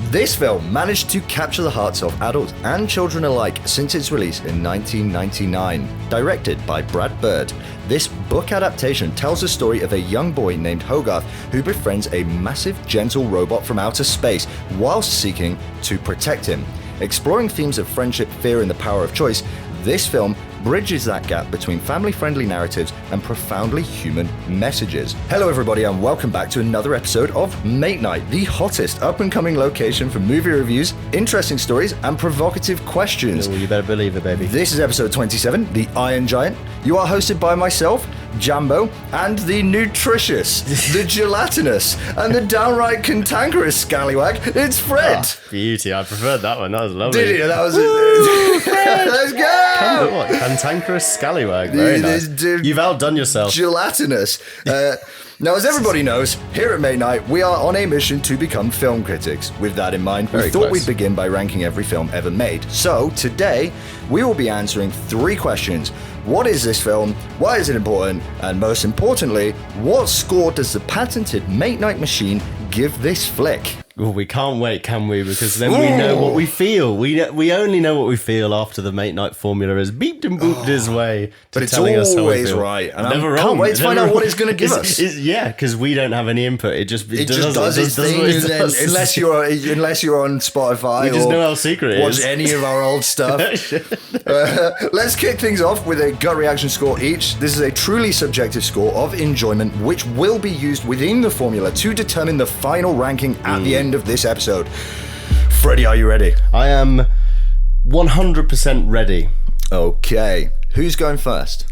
This film managed to capture the hearts of adults and children alike since its release in 1999. Directed by Brad Bird, this book adaptation tells the story of a young boy named Hogarth who befriends a massive gentle robot from outer space whilst seeking to protect him. Exploring themes of friendship, fear, and the power of choice, this film bridges that gap between family-friendly narratives and profoundly human messages. Hello everybody and welcome back to another episode of Mate Night, the hottest up-and-coming location for movie reviews, interesting stories, and provocative questions. Oh, you better believe it, baby. This is episode 27, The Iron Giant. You are hosted by myself, Jambo, and the nutritious, the gelatinous, and the downright cantankerous scallywag. It's Fred. Oh, beauty. I preferred that one. That was lovely. Did you? That was it. Let's go. What? Cantankerous scallywag. Very nice. You've outdone yourself. Gelatinous. Now, as everybody knows, here at Mate Night, we are on a mission to become film critics. With that in mind, we thought we'd begin by ranking every film ever made. So, today, we will be answering 3 questions. What is this film? Why is it important? And most importantly, what score does the patented Mate Night machine give this flick? Well, we can't wait, can we? Because then we know what we feel. We only know what we feel after the Mate Night formula has beeped and booped his way to telling us how we feel. But it's always right. And never I can't wait to find out what it's going to give us. Yeah, because we don't have any input. It just does its thing. Unless you're on Spotify we just know how secret it watch is. any of our old stuff. Let's kick things off with a gut reaction score each. This is a truly subjective score of enjoyment, which will be used within the formula to determine the final ranking at the end of this episode. Freddie, are you ready? I am 100% ready. Okay. Who's going first?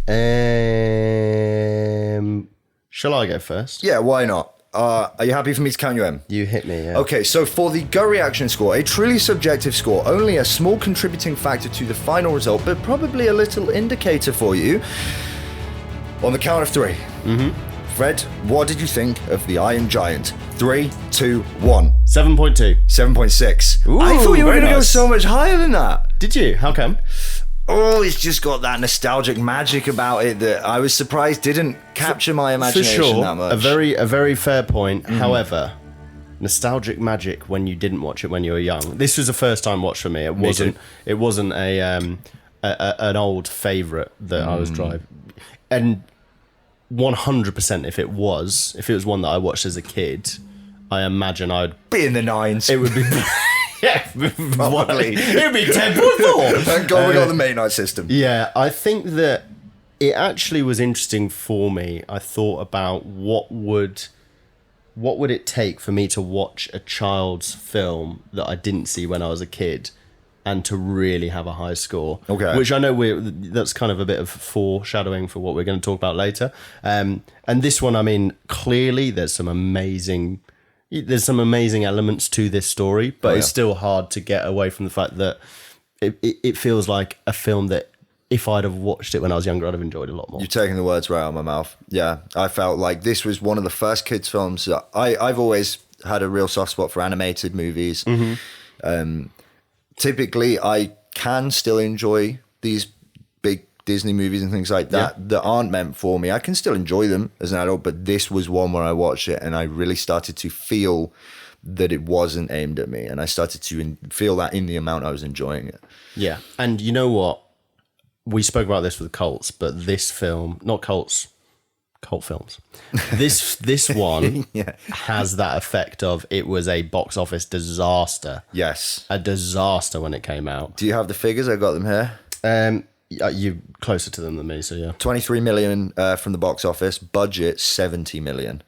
Shall I go first? Yeah, why not? Are you happy for me to count you in? You hit me, yeah. Okay, so for the gut reaction score, a truly subjective score, only a small contributing factor to the final result, but probably a little indicator for you. On the count of 3. Fred, what did you think of The Iron Giant? 3, 2, 1. 7.2. 7.6. Ooh, I thought you were going to go nice. so much higher than that. Did you? How come? Oh, it's just got that nostalgic magic about it that I was surprised didn't capture my imagination for sure, that much. A very fair point. However, nostalgic magic when you didn't watch it when you were young. This was a first time watch for me. It wasn't an old favourite that I was driving. And 100% if it was one that I watched as a kid, I imagine I'd be in the 9s. It would be yeah, probably. It would be 10.4. Thank God we got the Mate Night system. Yeah, I think that it actually was interesting for me. I thought about what would it take for me to watch a child's film that I didn't see when I was a kid and to really have a high score. Okay. Which I know that's kind of a bit of foreshadowing for what we're going to talk about later. And this one, I mean, clearly there's some amazing elements to this story, but it's still hard to get away from the fact that it feels like a film that if I'd have watched it when I was younger, I'd have enjoyed a lot more. You're taking the words right out of my mouth. Yeah, I felt like this was one of the first kids' films that I've always had a real soft spot for animated movies. Typically, I can still enjoy these big Disney movies and things like that that aren't meant for me. I can still enjoy them as an adult, but this was one where I watched it and I really started to feel that it wasn't aimed at me, and I started to feel that in the amount I was enjoying it. Yeah, and you know what? We spoke about this with cults, but this film, not cults, cult films. This one has that effect of it was a box office disaster. Yes. A disaster when it came out. Do you have the figures? I got them here. You're closer to them than me, so yeah. 23 million from the box office, budget 70 million.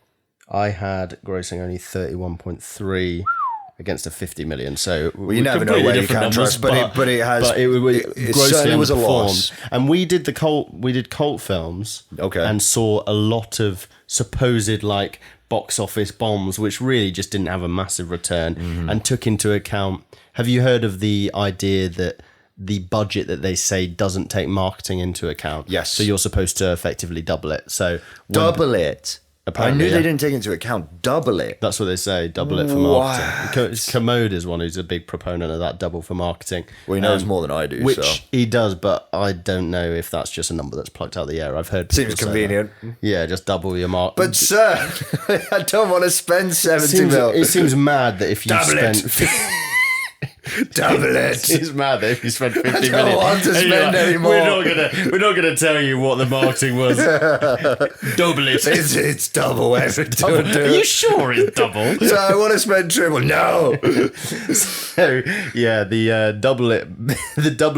I had grossing only 31.3 against a 50 million, so you never know where you can trust, but it certainly was a loss. And we did cult films, and saw a lot of supposed like box office bombs, which really just didn't have a massive return, and took into account. Have you heard of the idea that the budget that they say doesn't take marketing into account? Yes. So you're supposed to effectively double it. So double it. Apparently, I knew they didn't take into account double it. That's what they say, double it for marketing. Commode is one who's a big proponent of that, double for marketing. Well, he knows more than I do. Which he does, but I don't know if that's just a number that's plucked out of the air. I've heard people Seems convenient. Yeah, just double your mark. But sir, I don't want to spend 70 mil. It seems mad that if you spent... Double it. He's mad that if you spent 50 minutes. I don't want to spend any more. We're not gonna tell you what the marketing was. Double it. It's double every Double. Are you sure it's double? So I want to spend triple. No. So yeah, the double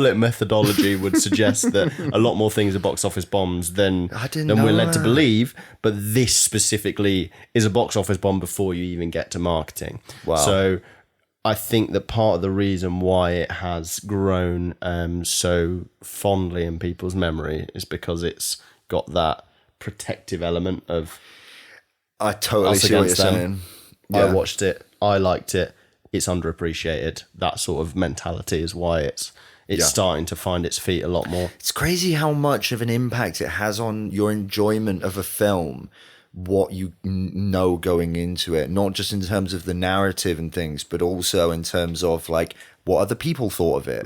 it methodology would suggest that a lot more things are box office bombs than we're led to believe. But this specifically is a box office bomb before you even get to marketing. Wow. So I think that part of the reason why it has grown so fondly in people's memory is because it's got that protective element of I totally us see what you're against them. saying. I Yeah. watched it. I liked it. It's underappreciated. That sort of mentality is why it's starting to find its feet a lot more. It's crazy how much of an impact it has on your enjoyment of a film, what you know going into it, not just in terms of the narrative and things, but also in terms of like what other people thought of it.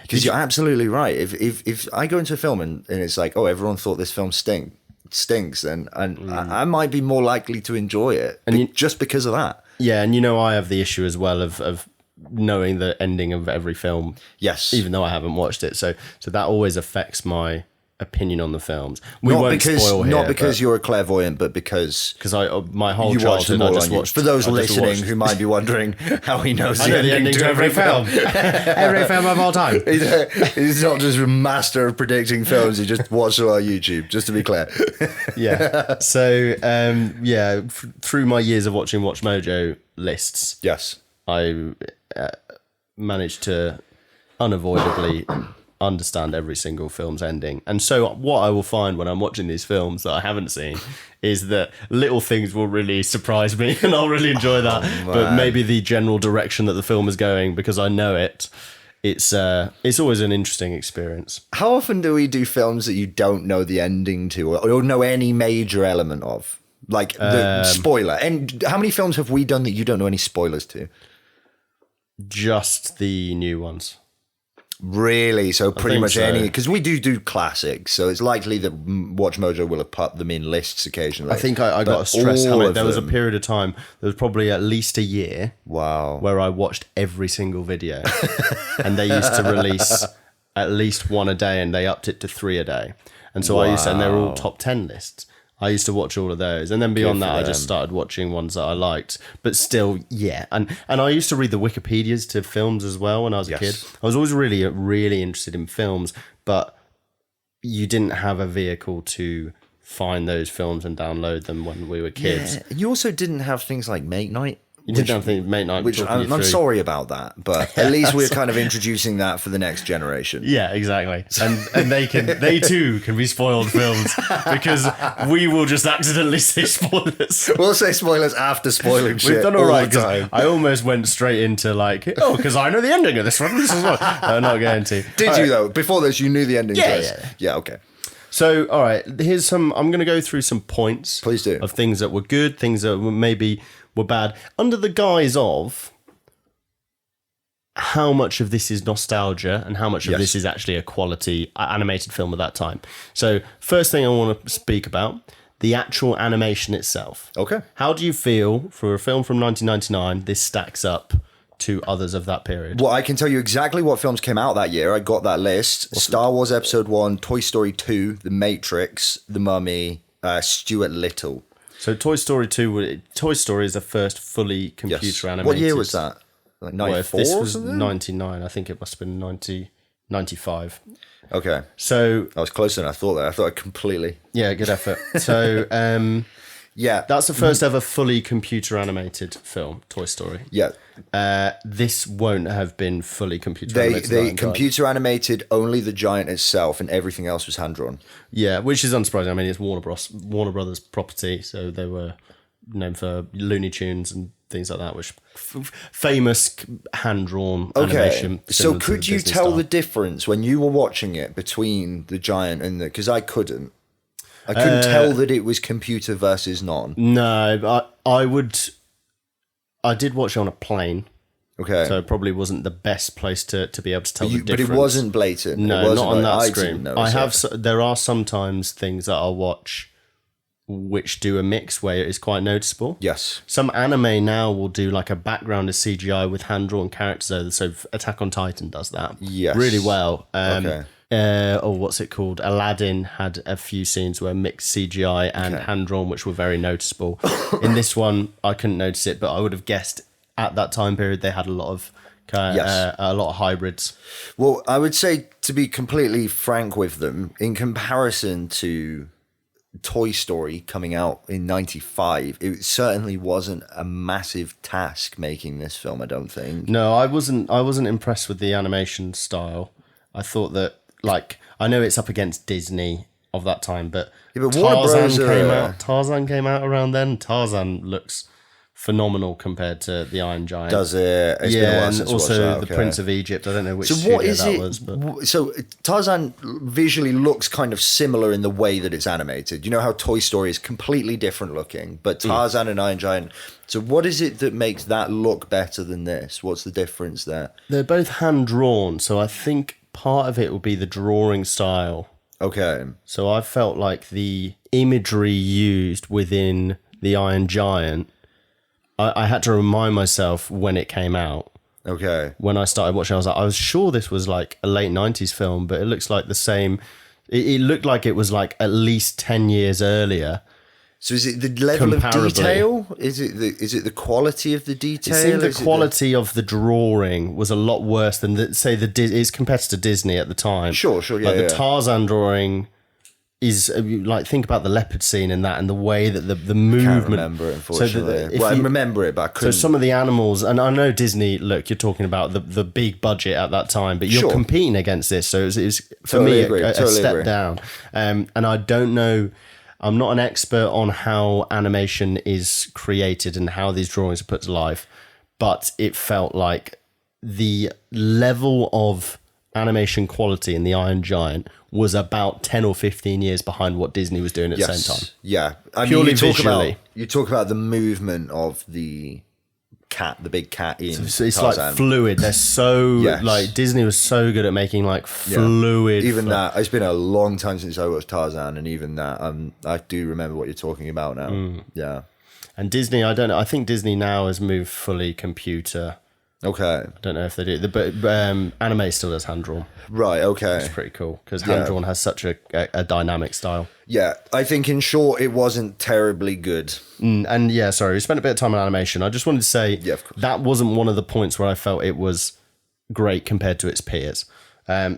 Because you're absolutely right. If I go into a film and it's like, oh, everyone thought this film stinks, then I might be more likely to enjoy it just because of that. Yeah, and I have the issue as well of knowing the ending of every film. Yes. Even though I haven't watched it. So that always affects my opinion on the films. We won't spoil here. Not because you're a clairvoyant, but because my whole childhood I just watched. For those listening who might be wondering how he knows the ending to every film. Every film of all time. He's not just a master of predicting films. He just watched it on YouTube, just to be clear. Yeah. So, through my years of watching Watch Mojo lists, Yes. I managed to unavoidably understand every single film's ending. And so what I will find when I'm watching these films that I haven't seen is that little things will really surprise me and I'll really enjoy that. But maybe the general direction that the film is going, because I know it's always an interesting experience. How often do we do films that you don't know the ending to or know any major element of? Like the spoiler. And how many films have we done that you don't know any spoilers to? Just the new ones. Really? So pretty much so. any... Because we do classics, so it's likely that Watch Mojo will have put them in lists occasionally. I think I got to stress how many... There was a period of time, there was probably at least a year where I watched every single video. And they used to release at least one a day, and they upped it to 3 a day. And so and they were all top 10 lists. I used to watch all of those. And then beyond that, I just started watching ones that I liked. But still, yeah. And I used to read the Wikipedias to films as well when I was a kid. I was always really, really interested in films, but you didn't have a vehicle to find those films and download them when we were kids. Yeah. You also didn't have things like Mate Night. You didn't have things Mate Night. Which I'm sorry about that, but at least we're kind of introducing that for the next generation. Yeah, exactly. And they too can be spoiled films because we will just accidentally say spoilers. We'll say spoilers after spoiling shit. We've done all right because I almost went straight into because I know the ending of this one. This is what I'm not going to. Did you though? Before this, you knew the ending. Yeah. Okay. So, all right. Here's some. I'm going to go through some points. Please do. Of things that were good, things that maybe were bad, under the guise of how much of this is nostalgia and how much of this is actually a quality animated film at that time. So first thing I want to speak about, the actual animation itself. Okay. How do you feel for a film from 1999 this stacks up to others of that period? Well, I can tell you exactly what films came out that year. I got that list. Star Wars Episode 1, Toy Story 2, The Matrix, The Mummy, Stuart Little. So Toy Story 2, Toy Story is the first fully computer animated. What year was that? Like 94 this or was something? 99. I think it must have been 95. Okay. So I was closer than I thought there. I thought I completely... Yeah, good effort. So yeah, that's the first ever fully computer animated film, Toy Story. Yeah. This won't have been fully computer animated. They computer animated only the giant itself, and everything else was hand drawn. Yeah, which is unsurprising. I mean, it's Warner Brothers property, so they were known for Looney Tunes and things like that, which famous hand drawn animation. So could you tell the difference when you were watching it between the giant and the? Because I couldn't tell that it was computer versus non. No, I would. I did watch it on a plane. Okay. So it probably wasn't the best place to be able to tell the difference. But it wasn't blatant. No, it wasn't not on that I screen. didn't notice there are sometimes things that I'll watch which do a mix where it's quite noticeable. Yes. Some anime now will do like a background of CGI with hand-drawn characters. So Attack on Titan does that really well. Okay. What's it called? Aladdin had a few scenes where mixed CGI and hand-drawn, which were very noticeable. In this one, I couldn't notice it, but I would have guessed at that time period they had a lot of hybrids. Well, I would say, to be completely frank with them, in comparison to Toy Story coming out in 95, it certainly wasn't a massive task making this film, I don't think. No, I wasn't impressed with the animation style. I thought that, like, I know it's up against Disney of that time, but, but Tarzan came out around then. Tarzan looks phenomenal compared to the Iron Giant. Does it? It's been a while since also the Prince of Egypt. I don't know which studio that was. But. So Tarzan visually looks kind of similar in the way that it's animated. You know how Toy Story is completely different looking, but Tarzan and Iron Giant. So what is it that makes that look better than this? What's the difference there? They're both hand-drawn, so I think part of it will be the drawing style. Okay. So I felt like the imagery used within the Iron Giant, I had to remind myself when it came out. Okay. When I started watching, I was sure this was like a late 90s film, but it looks like the same. It looked like it was like at least 10 years earlier. So is it the level of detail? Is it the quality of the detail? It seemed the quality of the drawing was a lot worse than its competitor Disney at the time. Sure, yeah. Like the Tarzan drawing is like, think about the leopard scene in that and the way that the movement. Can't remember it, unfortunately. I remember it, but I couldn't. So some of the animals, and I know Disney. Look, you're talking about the big budget at that time, but you're competing against this, so it was for me a step down. And I don't know. I'm not an expert on how animation is created and how these drawings are put to life, but it felt like the level of animation quality in the Iron Giant was about 10 or 15 years behind what Disney was doing at the same time. Yeah. I mean, purely visually. You talk about the movement of the cat, the big cat in so it's Tarzan. Like fluid. They're so like Disney was so good at making like fluid. Even that, it's been a long time since I watched Tarzan, and even that, I do remember what you're talking about now. Yeah. And Disney, I don't know. I think Disney now has moved fully computer. Okay. I don't know if they do, but anime still does hand drawn. Right. Okay. It's pretty cool because hand drawn has such a dynamic style. Yeah, I think in short, it wasn't terribly good. And yeah, sorry, we spent a bit of time on animation. I just wanted to say that wasn't one of the points where I felt it was great compared to its peers.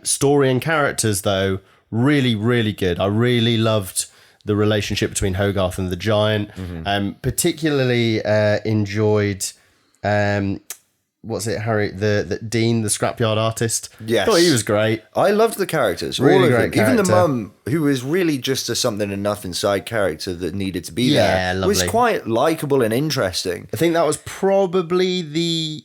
Story and characters, though, really, really good. I really loved the relationship between Hogarth and the giant. Particularly enjoyed. What's it, Harry? The Dean, the scrapyard artist. Yes, I thought he was great. I loved the characters, really all of great them. Even the character. mum, who was really just a something and nothing side character that needed to be there, lovely. was quite likable and interesting. I think that was probably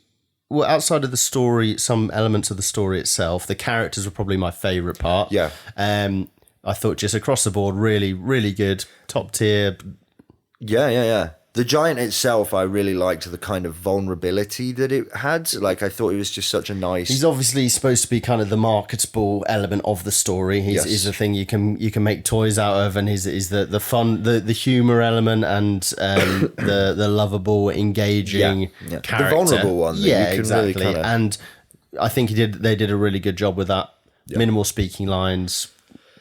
outside of the story, some elements of the story itself, the characters were probably my favourite part. Yeah. I thought just across the board, really, really good, top tier. Yeah. The giant itself, I really liked the kind of vulnerability that it had. Like, I thought it was just such a nice... He's obviously supposed to be kind of the marketable element of the story. He's the thing you can make toys out of, and he's the fun, the humour element, and the lovable, engaging character. The vulnerable one. Yeah, exactly. Really kinda... And I think they did a really good job with that. Yeah. Minimal speaking lines.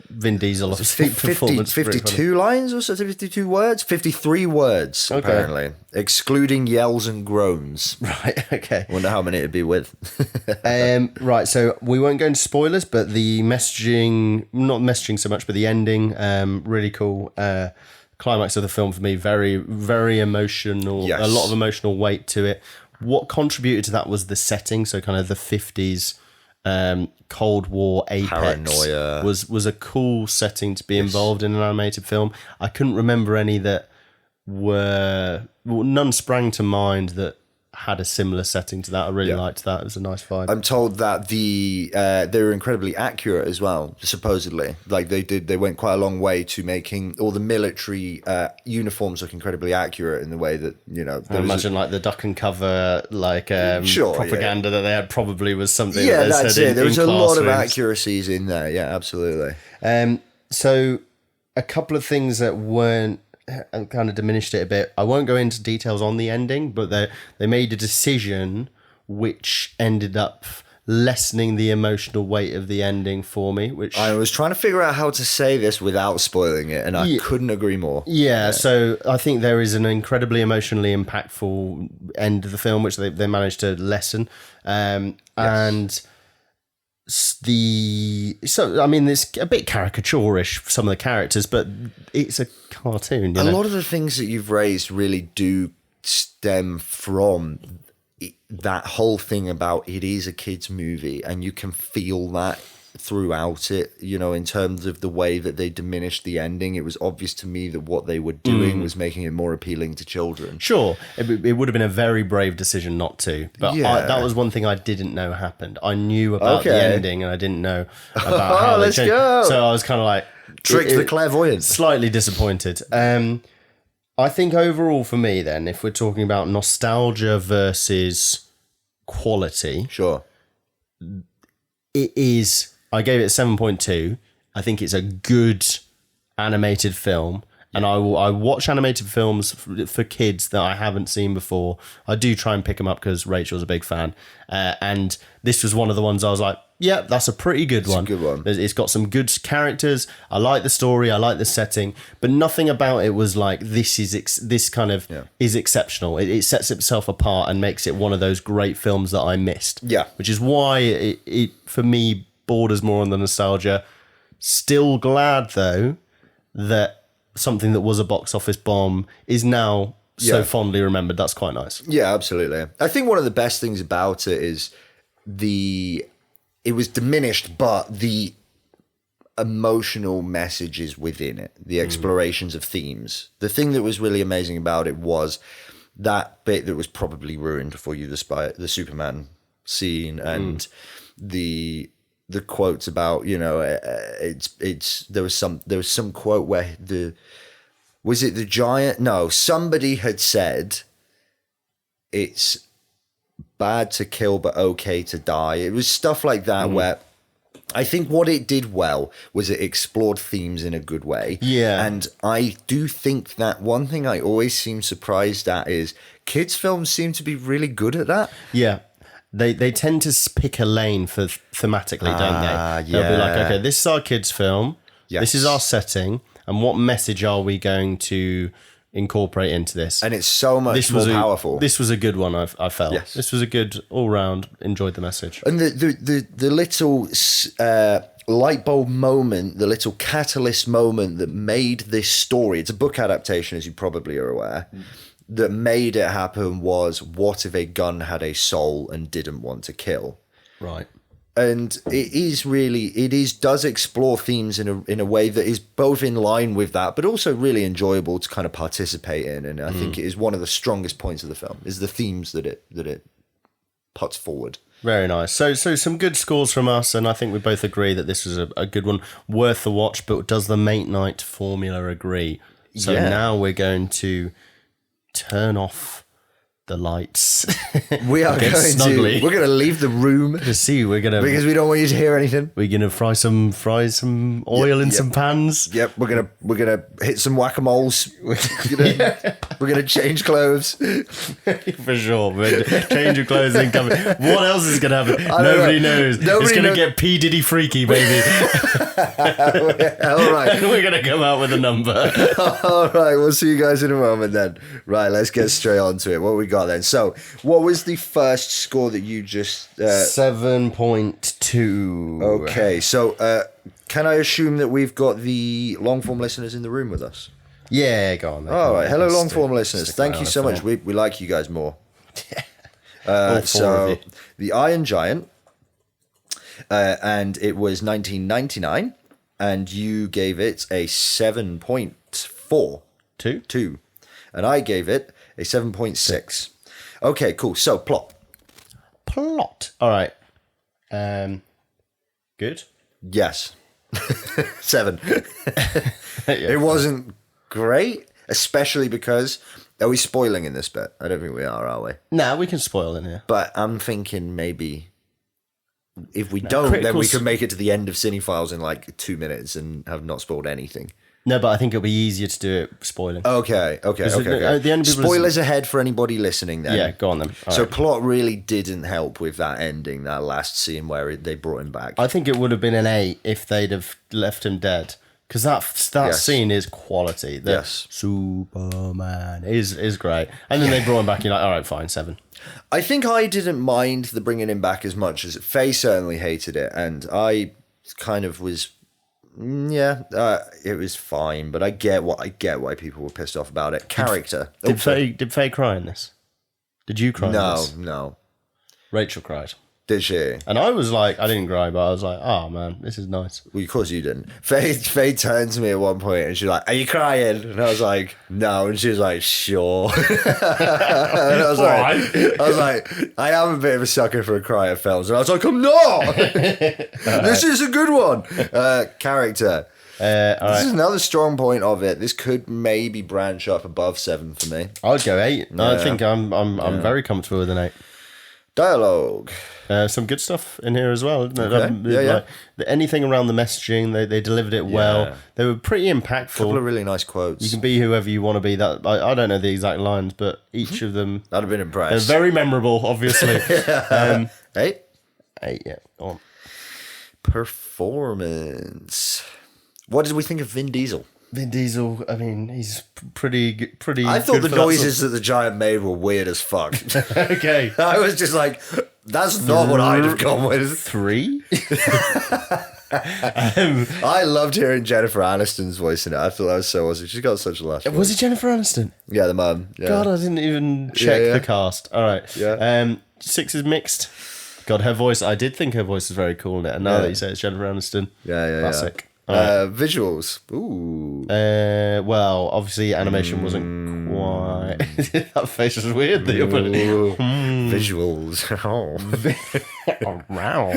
Vin Diesel obviously 52 lines or so, 52 words, 53 words apparently, excluding yells and groans. Right. Okay. Wonder how many it'd be with. Right. So we won't go into spoilers, but the messaging, not messaging so much, but the ending, really cool. Climax of the film for me, very, very emotional. Yes. A lot of emotional weight to it. What contributed to that was the setting. So kind of the 50s. Cold War apex paranoia was a cool setting to be involved in an animated film. I couldn't remember any that none sprang to mind that had a similar setting to that. I really liked that. It was a nice vibe. I'm told that they were incredibly accurate as well, supposedly. Like they went quite a long way to making all the military uniforms look incredibly accurate in the way that, you know. I imagine like the duck and cover propaganda that they had probably was something. Yeah, that they that's said it. There was a lot of classrooms. accuracies in there. Yeah, absolutely. So a couple of things that weren't kind of diminished it a bit. I won't go into details on the ending, but they made a decision which ended up lessening the emotional weight of the ending for me. Which I was trying to figure out how to say this without spoiling it, and I couldn't agree more. Yeah, so I think there is an incredibly emotionally impactful end of the film, which they managed to lessen. And it's a bit caricaturish for some of the characters, but it's a cartoon. A lot of the things that you've raised really do stem from that whole thing about it is a kid's movie, and you can feel that throughout it, in terms of the way that they diminished the ending. It was obvious to me that what they were doing was making it more appealing to children. Sure, it would have been a very brave decision not to, but that was one thing I didn't know happened. I knew about the ending, and I didn't know about how they changed. Go. So I was kind of like... Tricked the clairvoyant. Slightly disappointed. I think overall for me then, if we're talking about nostalgia versus quality... Sure. It is... I gave it a 7.2. I think it's a good animated film. And I watch animated films for kids that I haven't seen before. I do try and pick them up because Rachel's a big fan. And this was one of the ones I was like, yeah, that's a pretty good one. It's a good one. It's got some good characters. I like the story. I like the setting. But nothing about it was like, this is exceptional. It sets itself apart and makes it one of those great films that I missed. Yeah. Which is why it for me, borders more on the nostalgia. Still glad, though, that something that was a box office bomb is now so fondly remembered. That's quite nice. Yeah, absolutely. I think one of the best things about it is it was diminished, but the emotional messages within it, the explorations of themes. The thing that was really amazing about it was that bit that was probably ruined for you, the Superman scene and the quotes about, there was some quote where was it the giant? No, somebody had said it's bad to kill but okay to die. It was stuff like that where I think what it did well was it explored themes in a good way. Yeah. And I do think that one thing I always seem surprised at is kids' films seem to be really good at that. Yeah. They tend to pick a lane for thematically, don't they? They'll be like, okay, this is our kids' film. Yes. This is our setting. And what message are we going to incorporate into this? And it's so much more powerful. This was a good one, I felt. Yes. This was a good all-round, enjoyed the message. And the little light bulb moment, the little catalyst moment that made this story, it's a book adaptation, as you probably are aware, that made it happen was, what if a gun had a soul and didn't want to kill? Right. And it does explore themes in a way that is both in line with that, but also really enjoyable to kind of participate in. And I think it is one of the strongest points of the film, is the themes that it puts forward. Very nice. So some good scores from us, and I think we both agree that this was a good one, worth the watch. But does the Mate Night formula agree? So now we're going to turn off the lights. We are going to. We're going to leave the room. Because we don't want you to hear anything. We're going to fry some oil in some pans. Yep. We're gonna hit some whack-a-moles. We're gonna change clothes. For sure. Change your clothes and come. What else is gonna happen? Nobody knows. It's gonna get P Diddy freaky, baby. All right. We're gonna come out with a number. All right. We'll see you guys in a moment then. Right. Let's get straight on to it. What we got then? So, what was the first score that you just 7.2. Okay, so can I assume that we've got the long form listeners in the room with us? Yeah, go on. All right, hello long form listeners. Thank you so much. We like you guys more. So the Iron Giant, and it was 1999, and you gave it a 7.4. Two. And I gave it a 7.6. Okay, cool. So, plot. All right. Good? Yes. 7. It wasn't great, especially because... Are we spoiling in this bit? I don't think we are we? Nah, we can spoil in here. But I'm thinking maybe... If we don't, then we could make it to the end of Cinephiles in like 2 minutes and have not spoiled anything. No, but I think it'll be easier to do it spoiling. Okay. The only people Spoilers ahead for anybody listening then. Yeah, go on then. All so right. plot really didn't help with that ending, that last scene where they brought him back. I think it would have been an 8 if they'd have left him dead. Because that scene is quality. The Superman is great. And then they brought him back, you're like, all right, fine, 7. I think I didn't mind the bringing him back as much as Faye certainly hated it, and I kind of was... it was fine, but I get why people were pissed off about it. Character. Did Faye cry in this? Did you cry in this? No. Rachel cried. Did she? And I was like, I didn't cry, but I was like, oh man, this is nice. Well, of course you didn't. Faye turned to me at one point and she's like, are you crying? And I was like, no. And she was like, sure. And I was like, I am a bit of a sucker for a cry at films. And I was like, I'm not. This is a good one. Character. This is another strong point of it. This could maybe branch up above 7 for me. I'd go 8. Yeah. I think I'm very comfortable with an 8. Dialogue. Some good stuff in here as well, isn't it? Okay. Anything around the messaging, they delivered it well. They were pretty impactful. A couple of really nice quotes. You can be whoever you want to be. That I don't know the exact lines, but each of them... I'd have been impressed. They're very memorable, obviously. 8? 8, yeah. Go on. Performance. What did we think of Vin Diesel? Vin Diesel, I mean, he's pretty. I thought the noises that the giant made were weird as fuck. Okay. I was just like, that's not what I'd have gone with. 3? I loved hearing Jennifer Aniston's voice in it. I thought that was so awesome. She's got such a lush voice. Was it Jennifer Aniston? Yeah, the mum. Yeah. God, I didn't even check the cast. All right. Yeah. 6 is mixed. God, her voice, I did think her voice was very cool in it. And now that you say it's Jennifer Aniston. Classic. Right. Visuals. Ooh. Well, obviously animation wasn't quite... That face was weird that you're putting... Visuals. Wow.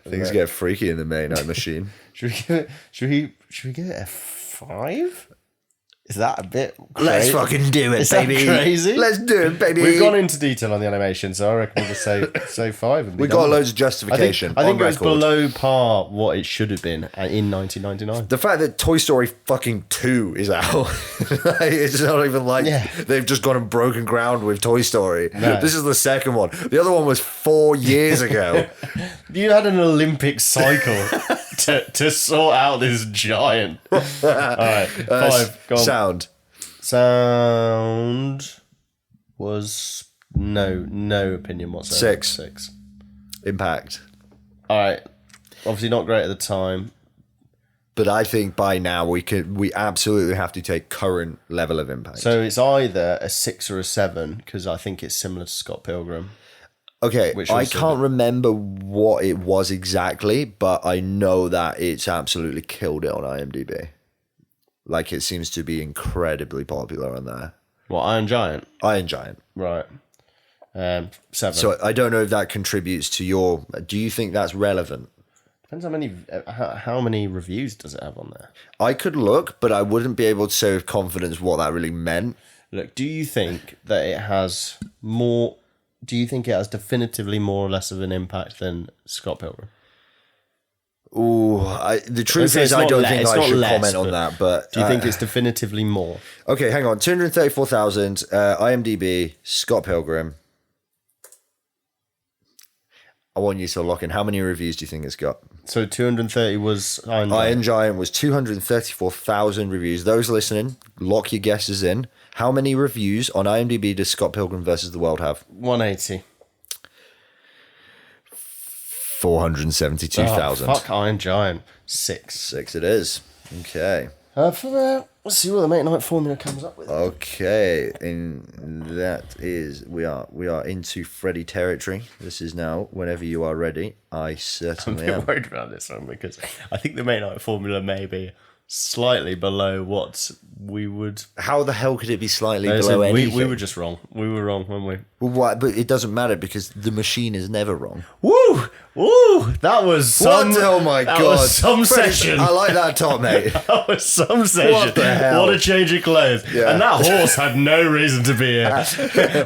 Things get freaky in the Maynard machine. Should we give it a 5? Is that a bit crazy? Let's fucking do it, Is baby. That crazy? Let's do it, baby. We've gone into detail on the animation, so I reckon we'll just say 5. And we got loads of justification. I think it was record. below par what it should have been in 1999. The fact that Toy Story fucking 2 is out, it's not even like they've just gone and broken ground with Toy Story. No. This is the second one. The other one was 4 years ago. You had an Olympic cycle to sort out this giant. All right, 5. Go on. Sound was no opinion whatsoever. 6. Impact. All right, obviously not great at the time, but I think by now we absolutely have to take current level of impact. So it's either a 6 or a 7 because I think it's similar to Scott Pilgrim. Okay, I can't remember what it was exactly, but I know that it's absolutely killed it on IMDb. Like, it seems to be incredibly popular on there. What, Iron Giant? Iron Giant. Right. 7. So I don't know if that contributes to your... Do you think that's relevant? Depends how many reviews does it have on there. I could look, but I wouldn't be able to say with confidence what that really meant. Look, do you think that it has more... Do you think it has definitively more or less of an impact than Scott Pilgrim? Ooh, the truth is I don't think I should comment on that, but... Do you think it's definitively more? Okay, hang on. 234,000, IMDb, Scott Pilgrim. I want you to lock in. How many reviews do you think it's got? So 230 was Iron Giant. Iron Giant was 234,000 reviews. Those listening, lock your guesses in. How many reviews on IMDb does Scott Pilgrim versus the World have? 180. 472,000. Fuck Iron Giant. 6. 6 it is. Okay. Let's see what the Mate Night formula comes up with. Okay, and that is we are into Freddy territory. This is now whenever you are ready. I certainly am. I'm a bit worried about this one because I think the Mate Night formula may be slightly below what we would. How the hell could it be slightly below anything? We were just wrong. We were wrong, weren't we? Well, why? But it doesn't matter because the machine is never wrong. Woo! Woo! That was some. What? Oh my that god! Was some session. I like that top, mate. That was some session. What the hell? What a change of clothes! Yeah. And that horse had no reason to be here.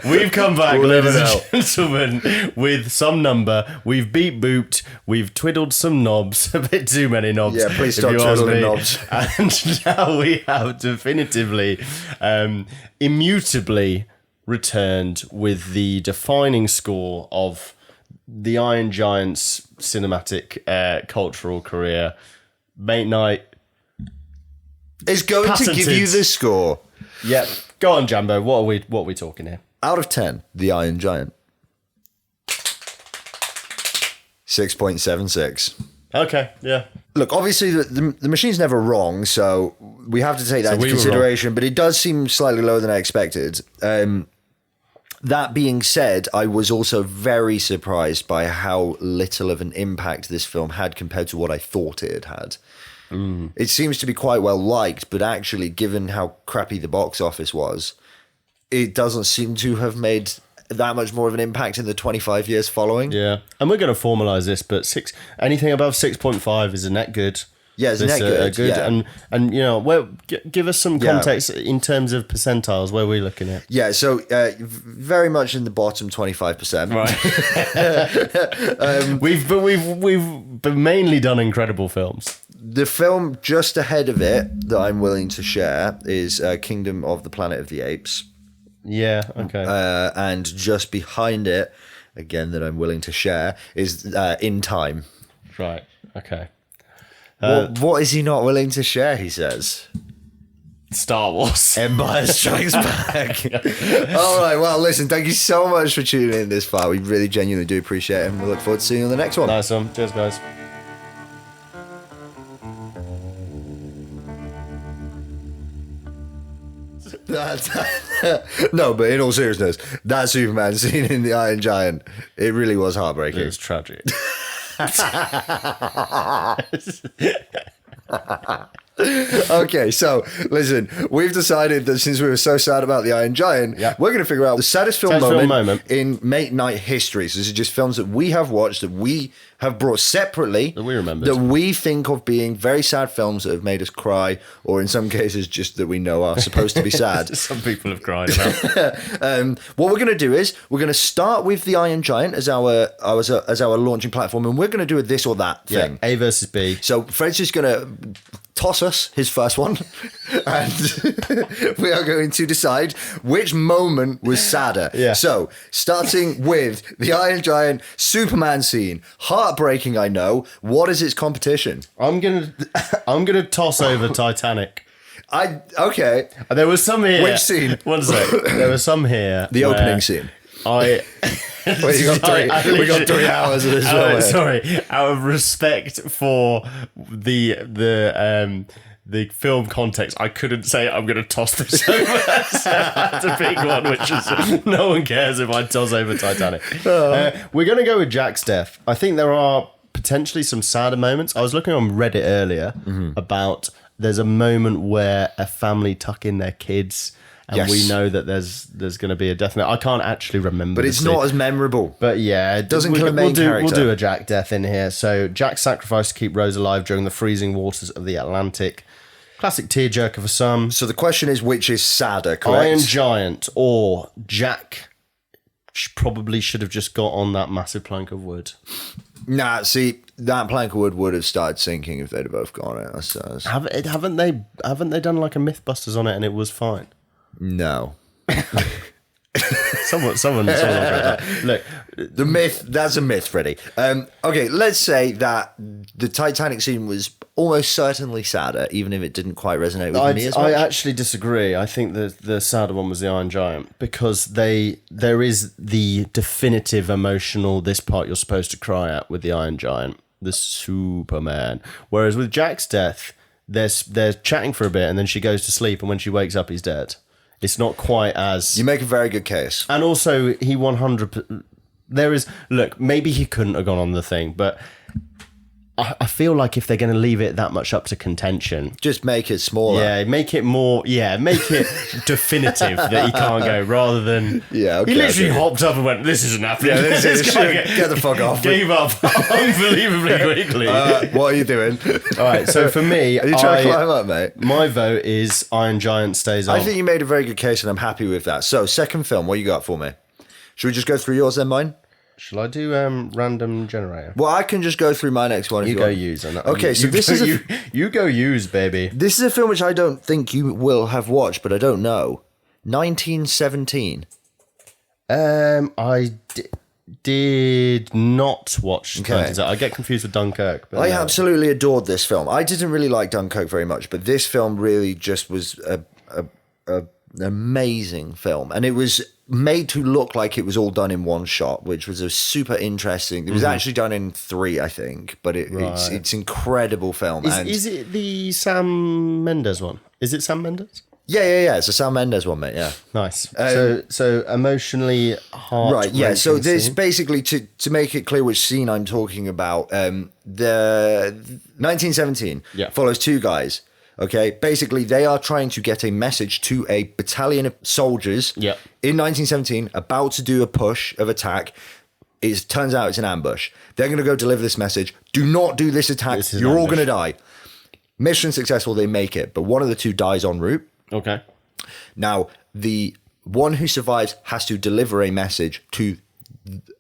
We've come back, ladies and gentlemen, with some number. We've beat booped. We've twiddled some knobs. A bit too many knobs. Yeah, please if stop you ask twiddling me. knobs. And now we have definitively, immutably returned with the defining score of the Iron Giant's cinematic cultural career. Mate Night Is going patented. to give you the score. Yep. Go on, Jambo. What are we talking here? Out of 10, the Iron Giant. 6.76. Okay, yeah. Look, obviously the machine's never wrong, so we have to take that into consideration, but it does seem slightly lower than I expected. That being said, I was also very surprised by how little of an impact this film had compared to what I thought it had. It seems to be quite well liked, but actually, given how crappy the box office was, it doesn't seem to have made that much more of an impact in the 25 years following. Yeah. And we're going to formalise this, but anything above 6.5 is a net good. Yeah, it's net good. Yeah. And you know, give us some context in terms of percentiles. Where are we looking at? Yeah, so very much in the bottom 25%. Right. We've mainly done incredible films. The film just ahead of it that I'm willing to share is Kingdom of the Planet of the Apes. Yeah, okay. And just behind it, again, that I'm willing to share, is In Time. Right, okay. What is he not willing to share, he says? Star Wars. Empire Strikes Back. All right, well, listen, thank you so much for tuning in this far. We really genuinely do appreciate it, and we look forward to seeing you on the next one. Nice one. Cheers, guys. No, but in all seriousness, that Superman scene in The Iron Giant, it really was heartbreaking. It was tragic. Okay, so listen, we've decided that since we were so sad about the Iron Giant, we're going to figure out the saddest film moment in Mate Night history. So this is just films that we have watched, that we have brought separately, that we remember, that we think of being very sad films that have made us cry, or in some cases just that we know are supposed to be sad. Some people have cried about. What we're going to do is we're going to start with the Iron Giant as our launching platform, and we're going to do a this or that thing. A versus B. So Fred's just going to toss us his first one, and we are going to decide which moment was sadder. Yeah. So, starting with the Iron Giant Superman scene, heartbreaking, I know. What is its competition? I'm gonna toss over Titanic. Okay. There was some here. Which scene? One sec. There was some here. The opening scene. Wait, we got 3 hours of this. Sorry, out of respect for the film context, I couldn't say I'm going to toss this over. So I had to pick one, which is no one cares if I toss over Titanic. We're going to go with Jack's death. I think there are potentially some sadder moments. I was looking on Reddit earlier about there's a moment where a family tuck in their kids. And we know that there's going to be a death. I can't actually remember. But it's not as memorable. But yeah, it doesn't kill a main character. We'll do a Jack death in here. So Jack sacrificed to keep Rose alive during the freezing waters of the Atlantic. Classic tearjerker for some. So the question is, which is sadder, correct? Iron Giant or Jack probably should have just got on that massive plank of wood. Nah, see, that plank of wood would have started sinking if they'd have both gone it. Haven't they done like a Mythbusters on it and it was fine? No. Someone look, the myth, that's a myth, Freddie. Okay, let's say that the Titanic scene was almost certainly sadder, even if it didn't quite resonate with me as much. I actually disagree. I think the sadder one was the Iron Giant, because there is the definitive emotional, this part you're supposed to cry at with the Iron Giant, the Superman. Whereas with Jack's death, they're chatting for a bit and then she goes to sleep, and when she wakes up he's dead. It's not quite as... You make a very good case. And also, he 100... There is... Look, maybe he couldn't have gone on the thing, but I feel like if they're going to leave it that much up to contention, Just make it smaller. yeah, make it more, make it definitive that he can't go, rather than Yeah, okay, he literally okay. hopped up and went, "This isn't happening." Yeah, this is guy get the fuck off. Gave up unbelievably quickly. What are you doing? All right, so for me, Are you trying to climb up, mate? my vote is Iron Giant stays on. I think you made a very good case, and I'm happy with that. So, second film, what you got for me? Should we just go through yours then, mine? Shall I do random generator? Well, I can just go through my next one. If You you go want. use. Okay, so this is you go use, baby. this is a film which I don't think you will have watched, but I don't know. 1917. I did not watch. Okay. I get confused with Dunkirk. But I no. absolutely adored this film. I didn't really like Dunkirk very much, but this film really just was an amazing film, and it was made to look like it was all done in one shot, which was a super interesting. It was actually done in 3, I think, but it's incredible film. Is it the Sam Mendes one? Is it Sam Mendes? Yeah. It's a Sam Mendes one, mate. Yeah. Nice. So emotionally hard. Right, yeah. So this basically to make it clear which scene I'm talking about. The 1917 follows 2 guys. Okay, basically they are trying to get a message to a battalion of soldiers. Yep. In 1917, about to do a push of attack. It turns out it's an ambush. They're going to go deliver this message. Do not do this attack. You're all going to die. Mission successful. They make it, but one of the 2 dies en route. Okay. Now, the one who survives has to deliver a message to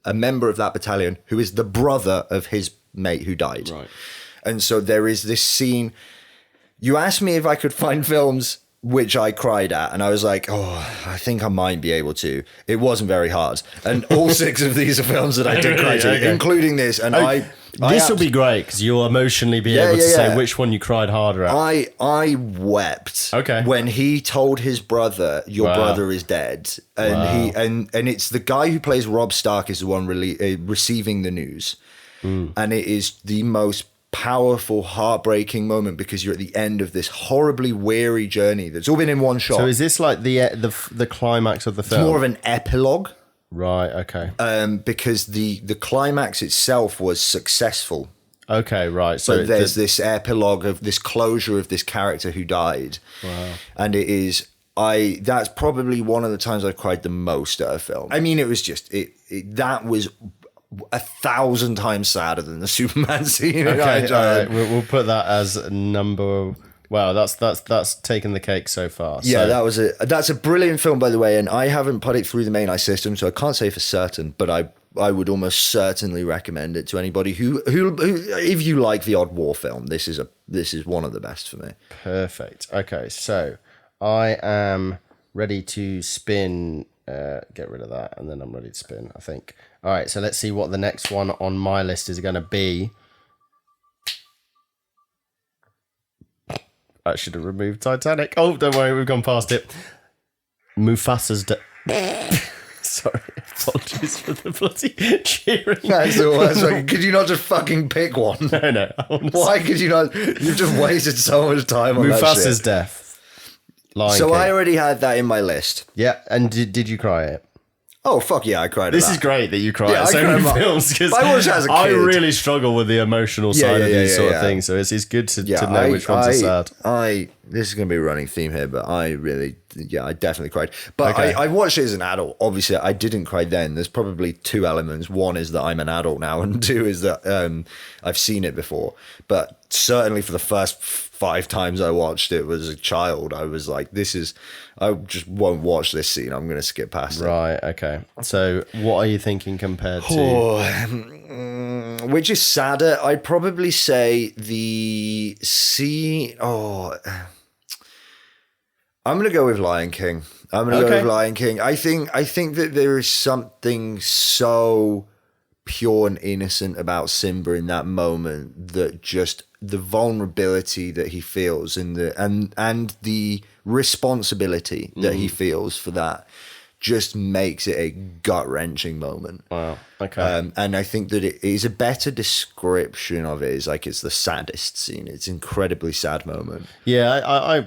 a member of that battalion who is the brother of his mate who died. Right. And so there is this scene. You asked me if I could find films which I cried at, and I was like, I think I might be able to. It wasn't very hard. And all 6 of these are films that I did cry to, including this. And this will be great because you'll emotionally be able to say which one you cried harder at. I wept when he told his brother, "Your brother is dead," and and it's the guy who plays Rob Stark is the one receiving the news, and it is the most powerful, heartbreaking moment because you're at the end of this horribly weary journey that's all been in one shot. So is this like the climax of the film? It's more of an epilogue. Right, okay. Because the climax itself was successful. Okay, right. So there's this epilogue of this closure of this character who died. Wow. And it is that's probably one of the times I've cried the most at a film. I mean, it was just that was 1,000 times sadder than the Superman scene. Okay, all right. We'll put that as number. Wow, that's taken the cake so far. Yeah, that's a brilliant film, by the way, and I haven't put it through the main eye system, so I can't say for certain, but I would almost certainly recommend it to anybody who if you like the odd war film, this is one of the best for me. Perfect. Okay, so I am ready to spin. Get rid of that, and then I'm ready to spin, I think. All right, so let's see what the next one on my list is going to be. I should have removed Titanic. Oh, don't worry, we've gone past it. Mufasa's Sorry, apologies for the bloody cheering. That's the worst. Could you not just fucking pick one? No. Why could you not? You've just wasted so much time on that shit. Mufasa's death. Lion so King. I already had that in my list. Yeah, and did you cry it? Oh, fuck yeah, I cried at This that. is great that you cry Yeah, at so many films because I watched it as a I kid. really struggle with the emotional side of these sort of things. So it's good to know which ones are sad. This is going to be a running theme here, but I definitely cried. But Okay. I watched it as an adult. Obviously, I didn't cry then. There's probably 2 elements. One is that I'm an adult now, and 2 is that I've seen it before. But certainly for the first 5 times I watched it as a child, I was like, I just won't watch this scene. I'm going to skip past it. Right, okay. So what are you thinking compared to... Which is sadder? I'd probably say the scene... I'm going to go with Lion King. Go with Lion King. I think that there is something so pure and innocent about Simba in that moment that just the vulnerability that he feels and the responsibility that he feels for that just makes it a gut-wrenching moment. Wow. Okay. And I think that it is a better description of it. Is like it's the saddest scene. It's an incredibly sad moment. Yeah,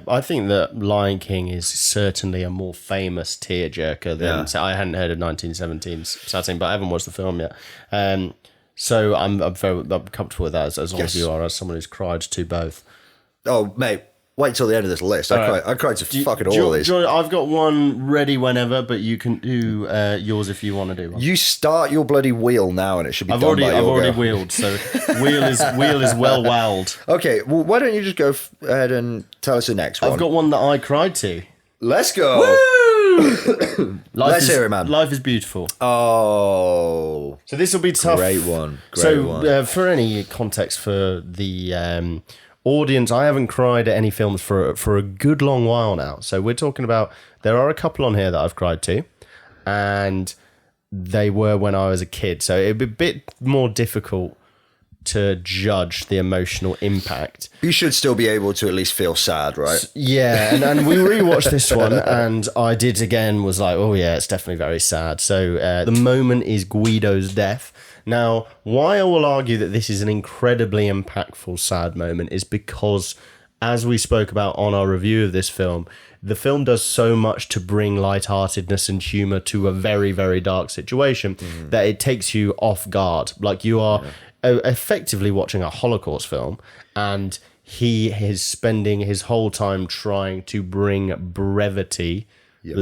I think that Lion King is certainly a more famous tearjerker than... So I hadn't heard of 1917's sad scene, but I haven't watched the film yet. So I'm comfortable with that as long as Yes. you are, as someone who's cried to both. Oh, mate, wait till the end of this list. I cried to fucking all of these. I've got one ready whenever, but you can do yours if you want to do one. You start your bloody wheel now, and it should be done by your I've already girl. wheeled, so wheel is well wowed. Okay, well, why don't you just go ahead and tell us the next one? I've got one that I cried to. Let's go. Let's hear it, man. Life is beautiful. Oh, So this will be tough. great one. For any context for the audience, I haven't cried at any films for a good long while now. So we're talking about, there are a couple on here that I've cried to, and they were when I was a kid. So it'd be a bit more difficult to judge the emotional impact. You should still be able to at least feel sad, right? Yeah, and we rewatched this one, and I did again, was like, oh yeah, it's definitely very sad. So the moment is Guido's death. Now, why I will argue that this is an incredibly impactful sad moment is because, as we spoke about on our review of this film, the film does so much to bring lightheartedness and humour to a very, very dark situation that it takes you off guard. Like, you are effectively watching a Holocaust film, and he is spending his whole time trying to bring levity to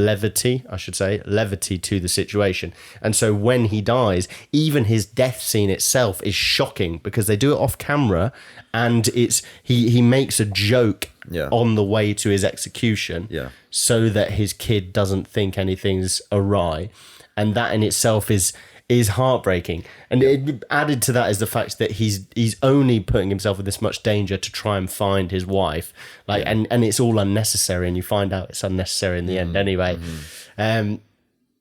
the situation. And so when he dies, even his death scene itself is shocking because they do it off camera, and it's he makes a joke on the way to his execution so that his kid doesn't think anything's awry, and that in itself is heartbreaking. And it, added to that is the fact that he's only putting himself in this much danger to try and find his wife, and it's all unnecessary, and you find out it's unnecessary in the end anyway.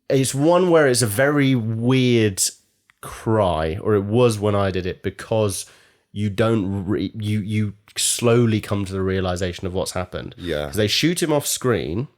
It's one where it's a very weird cry, or it was when I did it, because you don't you slowly come to the realization of what's happened. Because they shoot him off screen,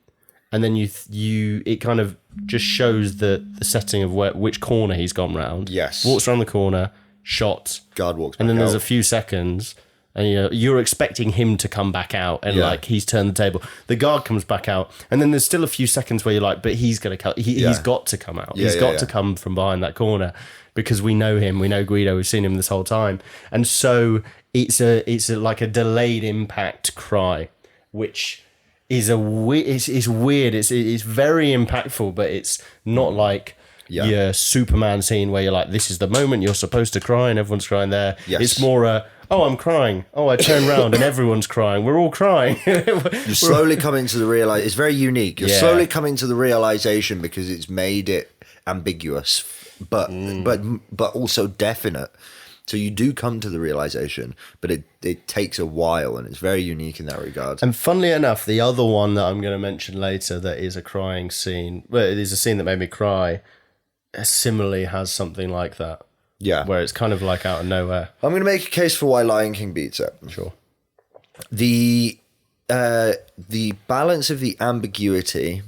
and then it kind of just shows the setting of which corner he's gone round. Yes. Walks around the corner, shot. Guard walks back and then there's out. a few seconds, and you're expecting him to come back out, and like he's turned the table. The guard comes back out, and then there's still a few seconds where you're like, but he's gonna come. He's got to come out. He's got to come from behind that corner, because we know him. We know Guido. We've seen him this whole time, and so it's like a delayed impact cry, which is it's weird. It's very impactful, but it's not like your Superman scene where you're like, this is the moment you're supposed to cry and everyone's crying there. It's more oh, I'm crying. Oh, I turn around and everyone's crying. We're all crying. You're slowly coming to the realize. It's very unique. You're slowly coming to the realization because it's made it ambiguous, but also definite. So you do come to the realization, but it takes a while, and it's very unique in that regard. And funnily enough, the other one that I'm going to mention later that is a crying scene, well, it is a scene that made me cry, similarly has something like that. Yeah. Where it's kind of like out of nowhere. I'm going to make a case for why Lion King beats it. Sure. The balance of the ambiguity,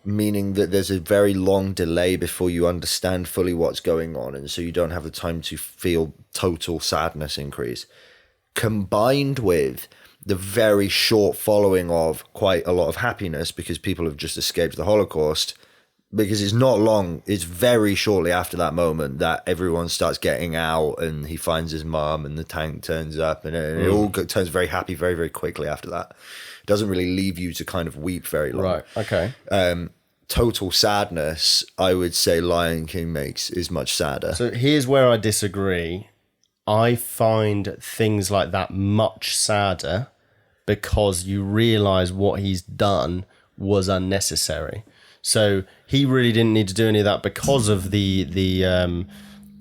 meaning that there's a very long delay before you understand fully what's going on, and so you don't have the time to feel total sadness increase, combined with the very short following of quite a lot of happiness because people have just escaped the Holocaust, because it's not long, it's very shortly after that moment that everyone starts getting out and he finds his mum and the tank turns up, and it all turns very happy very, very quickly after that. It doesn't really leave you to kind of weep very long. Right, okay. Total sadness, I would say Lion King is much sadder. So here's where I disagree. I find things like that much sadder because you realise what he's done was unnecessary. So he really didn't need to do any of that because of the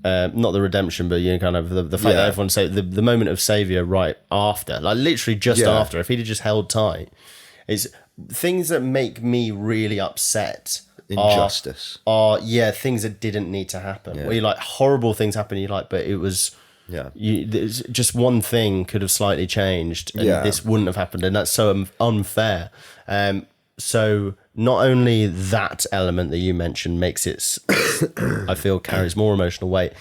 not the redemption, but kind of the fact that everyone say the moment of saviour right after, like literally just after. If he'd have just held tight, it's things that make me really upset. Injustice. Are things that didn't need to happen. Where you like horrible things happen, you're like, but it was. Yeah, just one thing could have slightly changed, and this wouldn't have happened, and that's so unfair. So not only that element that you mentioned makes it, I feel, carries more emotional weight.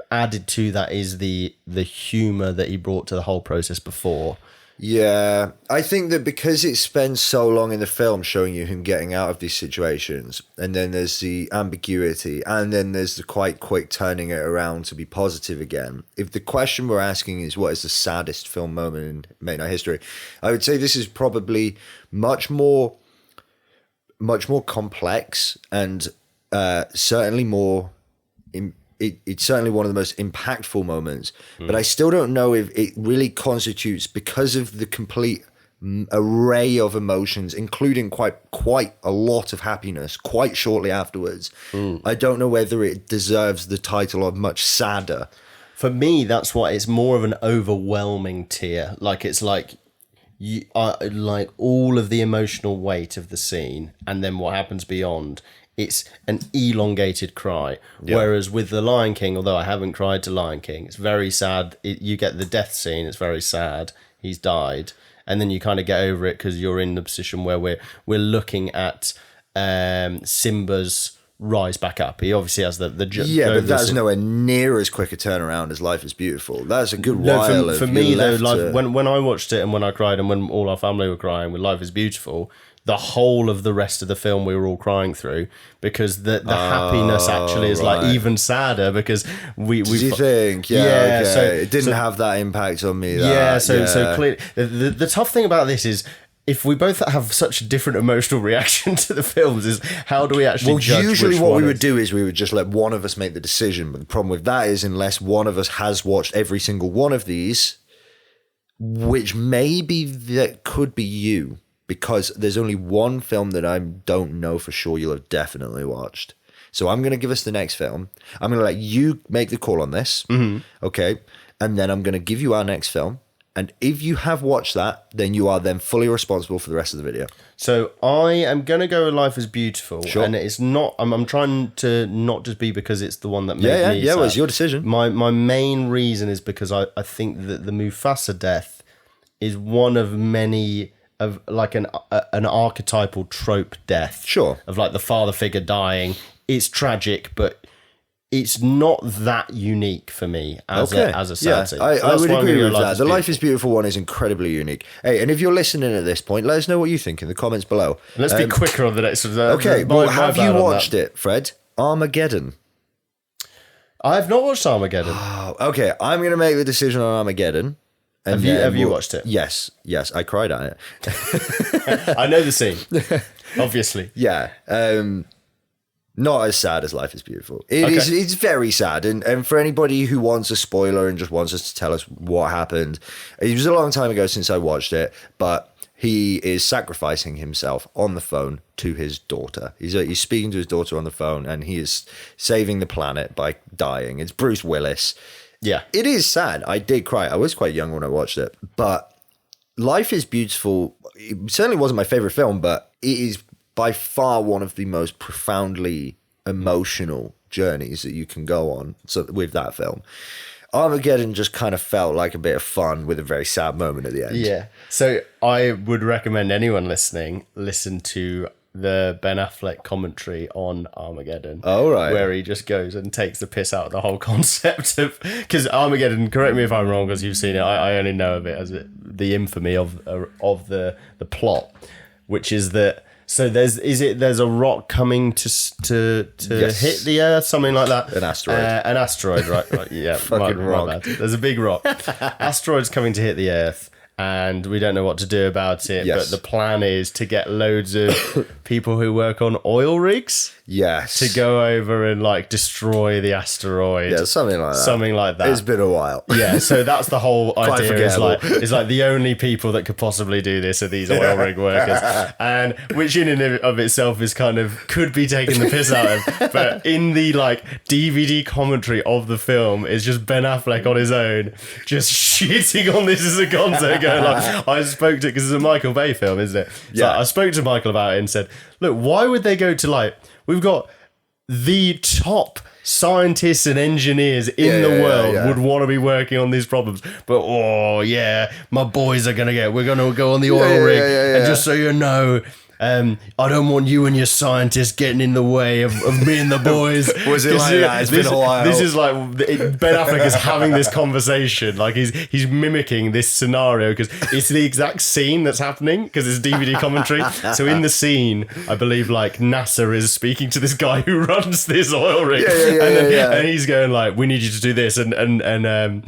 Added to that is the humour that he brought to the whole process before. Yeah, I think that because it spends so long in the film showing you him getting out of these situations, and then there's the ambiguity, and then there's the quite quick turning it around to be positive again. If the question we're asking is what is the saddest film moment in Late Night history, I would say this is probably much more complex and certainly more. It's certainly one of the most impactful moments, but I still don't know if it really constitutes, because of the complete array of emotions, including quite a lot of happiness quite shortly afterwards. I don't know whether it deserves the title of much sadder. For me, that's why it's more of an overwhelming tear. Like it's like you like all of the emotional weight of the scene, and then what happens beyond. It's an elongated cry. Yeah. Whereas with The Lion King, although I haven't cried to Lion King, it's very sad. You get the death scene, it's very sad. He's died. And then you kind of get over it because you're in the position where we're looking at Simba's rise back up. He obviously has the but that's nowhere near as quick a turnaround as Life is Beautiful. That's a good while. For me, though, when I watched it and when I cried and when all our family were crying with Life is Beautiful, the whole of the rest of the film we were all crying through, because the happiness actually is like even sadder because we Did you think? Yeah, okay. So it didn't have that impact on me. So clearly the tough thing about this is, if we both have such a different emotional reaction to the films, is how do we actually judge usually which what one we would do is we would just let one of us make the decision. But the problem with that is, unless one of us has watched every single one of these, which maybe that could be you, because there's only one film that I don't know for sure you'll have definitely watched. So I'm going to give us the next film. I'm going to let you make the call on this. Okay. And then I'm going to give you our next film. And if you have watched that, then you are then fully responsible for the rest of the video. So I am going to go with Life is Beautiful. Sure. And it's not, I'm trying to not just be because it's the one that made me sad. Well, it's your decision. My main reason is because I think that the Mufasa death is one of many of like an archetypal trope death. Sure. Of like the father figure dying. It's tragic, but it's not that unique for me as a sad scene. I would agree with that. The Life is Beautiful one is incredibly unique. Hey, and if you're listening at this point, let us know what you think in the comments below. Let's be quicker on the next one. Okay, well, have you watched it, Fred? Armageddon. I have not watched Armageddon. Okay, I'm going to make the decision on Armageddon. And have you watched it? Yes, I cried at it. I know the scene, obviously. Yeah, not as sad as Life is Beautiful. It's very sad, and for anybody who wants a spoiler and just wants us to tell us what happened, it was a long time ago since I watched it, but he is sacrificing himself on the phone to his daughter. He's speaking to his daughter on the phone, and he is saving the planet by dying. It's Bruce Willis. Yeah. It is sad. I did cry. I was quite young when I watched it. But Life is Beautiful, it certainly wasn't my favorite film, but it is by far one of the most profoundly emotional journeys that you can go on with that film. Armageddon just kind of felt like a bit of fun with a very sad moment at the end. Yeah. So I would recommend anyone listening listen to the Ben Affleck commentary on Armageddon. Oh, right. Where he just goes and takes the piss out of the whole concept of... Because Armageddon, correct me if I'm wrong because you've seen it, I only know of it as the infamy of the plot, which is that... So there's a rock coming to yes. hit the Earth, something like that. An asteroid. An asteroid, right? Yeah. Fucking rock. There's a big rock. Asteroid's coming to hit the Earth. And we don't know what to do about it, yes. but the plan is to get loads of people who work on oil rigs, yes, to go over and like destroy the asteroid, yeah, something like that. It's been a while, yeah. So that's the whole idea. Is like the only people that could possibly do this are these oil rig workers, and which in and of itself is kind of could be taking the piss out of. But in the like DVD commentary of the film is just Ben Affleck on his own, just shitting on this as a concept. Like, I spoke to, because it's a Michael Bay film, isn't it? So yeah. I spoke to Michael about it and said, look, why would they go to like, we've got the top scientists and engineers in the world would want to be working on these problems, but my boys are we're gonna go on the oil rig, and just so you know, I don't want you and your scientists getting in the way of me and the boys. Was it like that? It's been a while. This is like Ben Affleck is having this conversation. Like he's mimicking this scenario because it's the exact scene that's happening because it's DVD commentary. So in the scene, I believe like NASA is speaking to this guy who runs this oil rig, and he's going like, "We need you to do this," and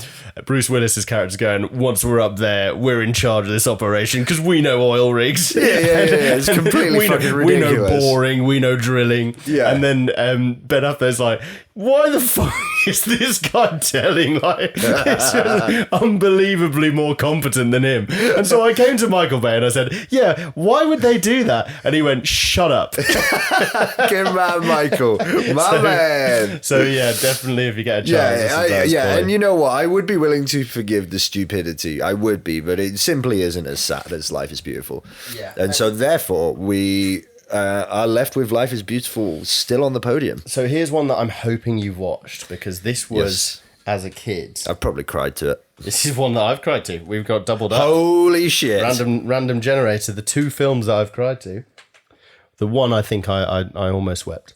Bruce Willis's character's going, "Once we're up there, we're in charge of this operation because we know oil rigs." It's completely fucking ridiculous. We know boring, we know drilling. Yeah. And then Ben Affleck's like, why the fuck is this guy telling? Like, it's just unbelievably more competent than him. And so I came to Michael Bay and I said, yeah, why would they do that? And he went, shut up. Good man, Michael. My man. So yeah, definitely if you get a chance. And you know what? I would be willing to forgive the stupidity. I would be, but it simply isn't as sad as Life is Beautiful. Yeah. And so therefore we are left with Life is Beautiful still on the podium. So here's one that I'm hoping you've watched because this was as a kid. I've probably cried to it. This is one that I've cried to. We've got doubled up. Holy shit. Random generator. The two films that I've cried to. The one I think I almost wept.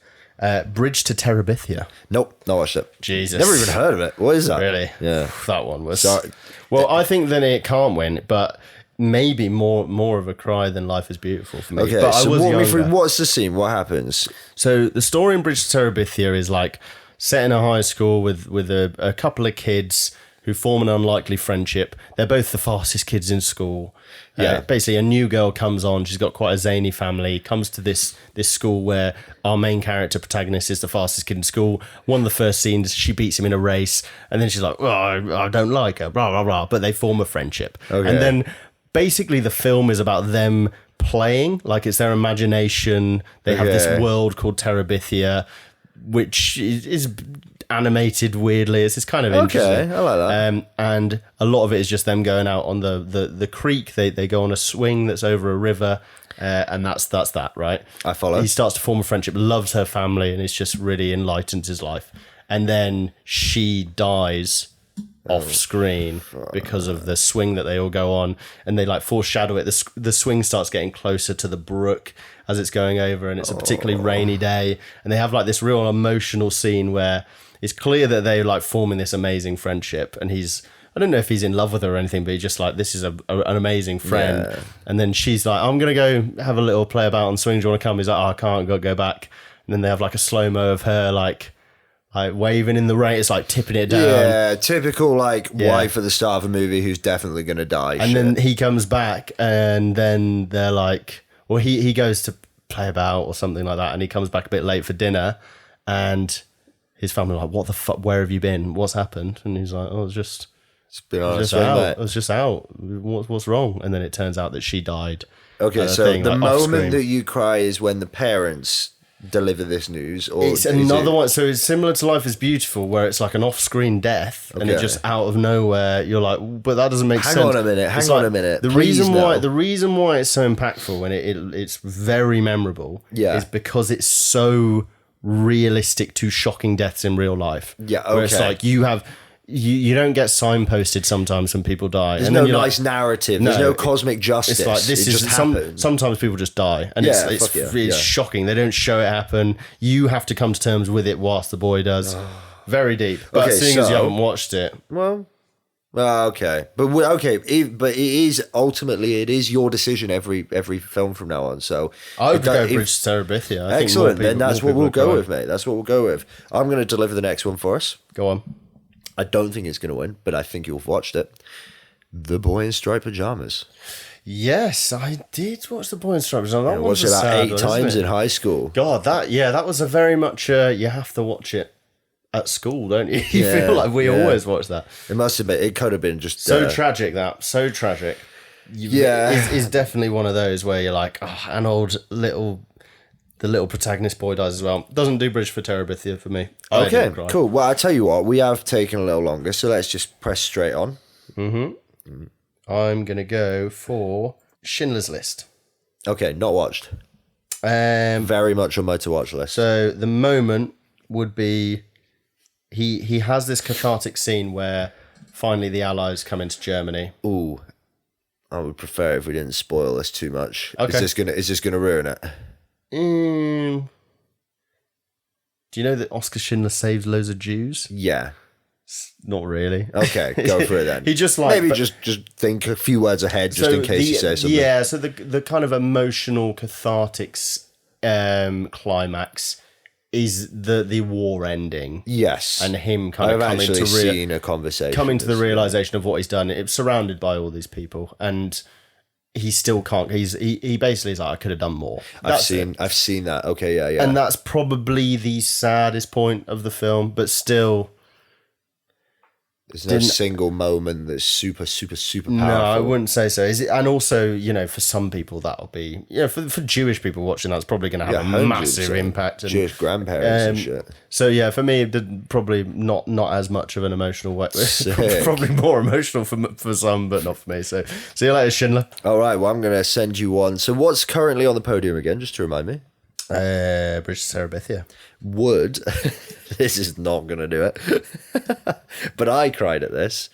Bridge to Terabithia. Nope, not watched it. Jesus. Never even heard of it. What is that? Really? Yeah. That one was... Sorry. Well, I think then it can't win, but maybe more of a cry than Life is Beautiful for me. Okay, but so I was walk me younger. through, what's the scene? What happens? So the story in Bridge to Terabithia is like set in a high school with a couple of kids who form an unlikely friendship. They're both the fastest kids in school. Basically, a new girl comes on. She's got quite a zany family. Comes to this school where our main character protagonist is the fastest kid in school. One of the first scenes, she beats him in a race, and then she's like, "Oh, I don't like her." Blah blah blah. But they form a friendship, and then basically the film is about them playing. Like it's their imagination. They have this world called Terabithia, which is animated weirdly. It's kind of interesting. Okay, I like that. And a lot of it is just them going out on the creek. They go on a swing that's over a river, and that's that, right? I follow. He starts to form a friendship, loves her family, and it's just really enlightens his life. And then she dies off screen because of the swing that they all go on, and they like foreshadow it. The swing starts getting closer to the brook as it's going over, and it's a particularly rainy day, and they have like this real emotional scene where it's clear that they're like forming this amazing friendship, and I don't know if he's in love with her or anything, but he's just like, this is an amazing friend. Yeah. And then she's like, I'm going to go have a little play about on swings. Do you want to come? He's like, oh, I can't, go back. And then they have like a slow-mo of her like waving in the rain. It's like tipping it down. Yeah, typical wife at the start of a movie who's definitely going to die. And then he comes back, and then they're like, well, he goes to play about or something like that, and he comes back a bit late for dinner, and his family are like, what the fuck, where have you been? What's happened? And he's like, oh, it's just out. I was just out. What's wrong? And then it turns out that she died. Okay, so the moment that you cry is when the parents deliver this news, or it's another one. So it's similar to Life is Beautiful, where it's like an off-screen death, and it just out of nowhere you're like, but that doesn't make sense. Hang on a minute. The reason why it's so impactful and it's very memorable is because it's so realistic to shocking deaths in real life. Yeah, okay. Where it's like you don't get signposted sometimes when people die. There's no nice narrative. There's no cosmic justice. It's like sometimes people just die, and it's shocking. They don't show it happen. You have to come to terms with it whilst the boy does. Very deep. But seeing as you haven't watched it, okay, but it is ultimately your decision every film from now on. So I would go Bridge to Terabithia. Excellent. Then that's what we'll go with, mate. That's what we'll go with. I'm going to deliver the next one for us. Go on. I don't think it's going to win, but I think you've watched it. The Boy in Striped Pajamas. Yes, I did watch The Boy in Striped Pajamas. I watched it about 8 times in high school. God, that was a very much you have to watch it at school, don't you? You feel like we always watch that. It must have been. It could have been just so tragic. So tragic. It's definitely one of those where you're like, the little protagonist boy dies as well. Doesn't do Bridge for Terabithia for me. Okay, cool. Well, I tell you what, we have taken a little longer, so let's just press straight on. Mm-hmm. I'm gonna go for Schindler's List. Okay, not watched. Very much on my to watch list. So the moment would be he has this cathartic scene where finally the Allies come into Germany. Ooh. I would prefer if we didn't spoil this too much. Okay. Is this gonna ruin it? Do you know that Oscar Schindler saved loads of Jews? Yeah. Not really. Okay, go for it then. He just like maybe just think a few words ahead just in case you say something. Yeah, so the kind of emotional cathartic climax is the war ending. Yes, and him kind of coming to seen a conversation, coming to the realization of what he's done. It's surrounded by all these people, and he still can't. He basically is like, I could have done more. I've seen that. Okay, yeah, and that's probably the saddest point of the film, but still. There's no single moment that's super, super, super powerful. No, I wouldn't say so. Is it? And also, for some people, that'll be, for Jewish people watching, that's probably going to have a massive impact. And, Jewish grandparents and shit. So yeah, for me, it did probably not as much of an emotional way. Probably more emotional for some, but not for me. So see you later, Schindler. All right, well, I'm going to send you one. So what's currently on the podium again, just to remind me? British Terabithia. Would this is not gonna do it, but I cried at this.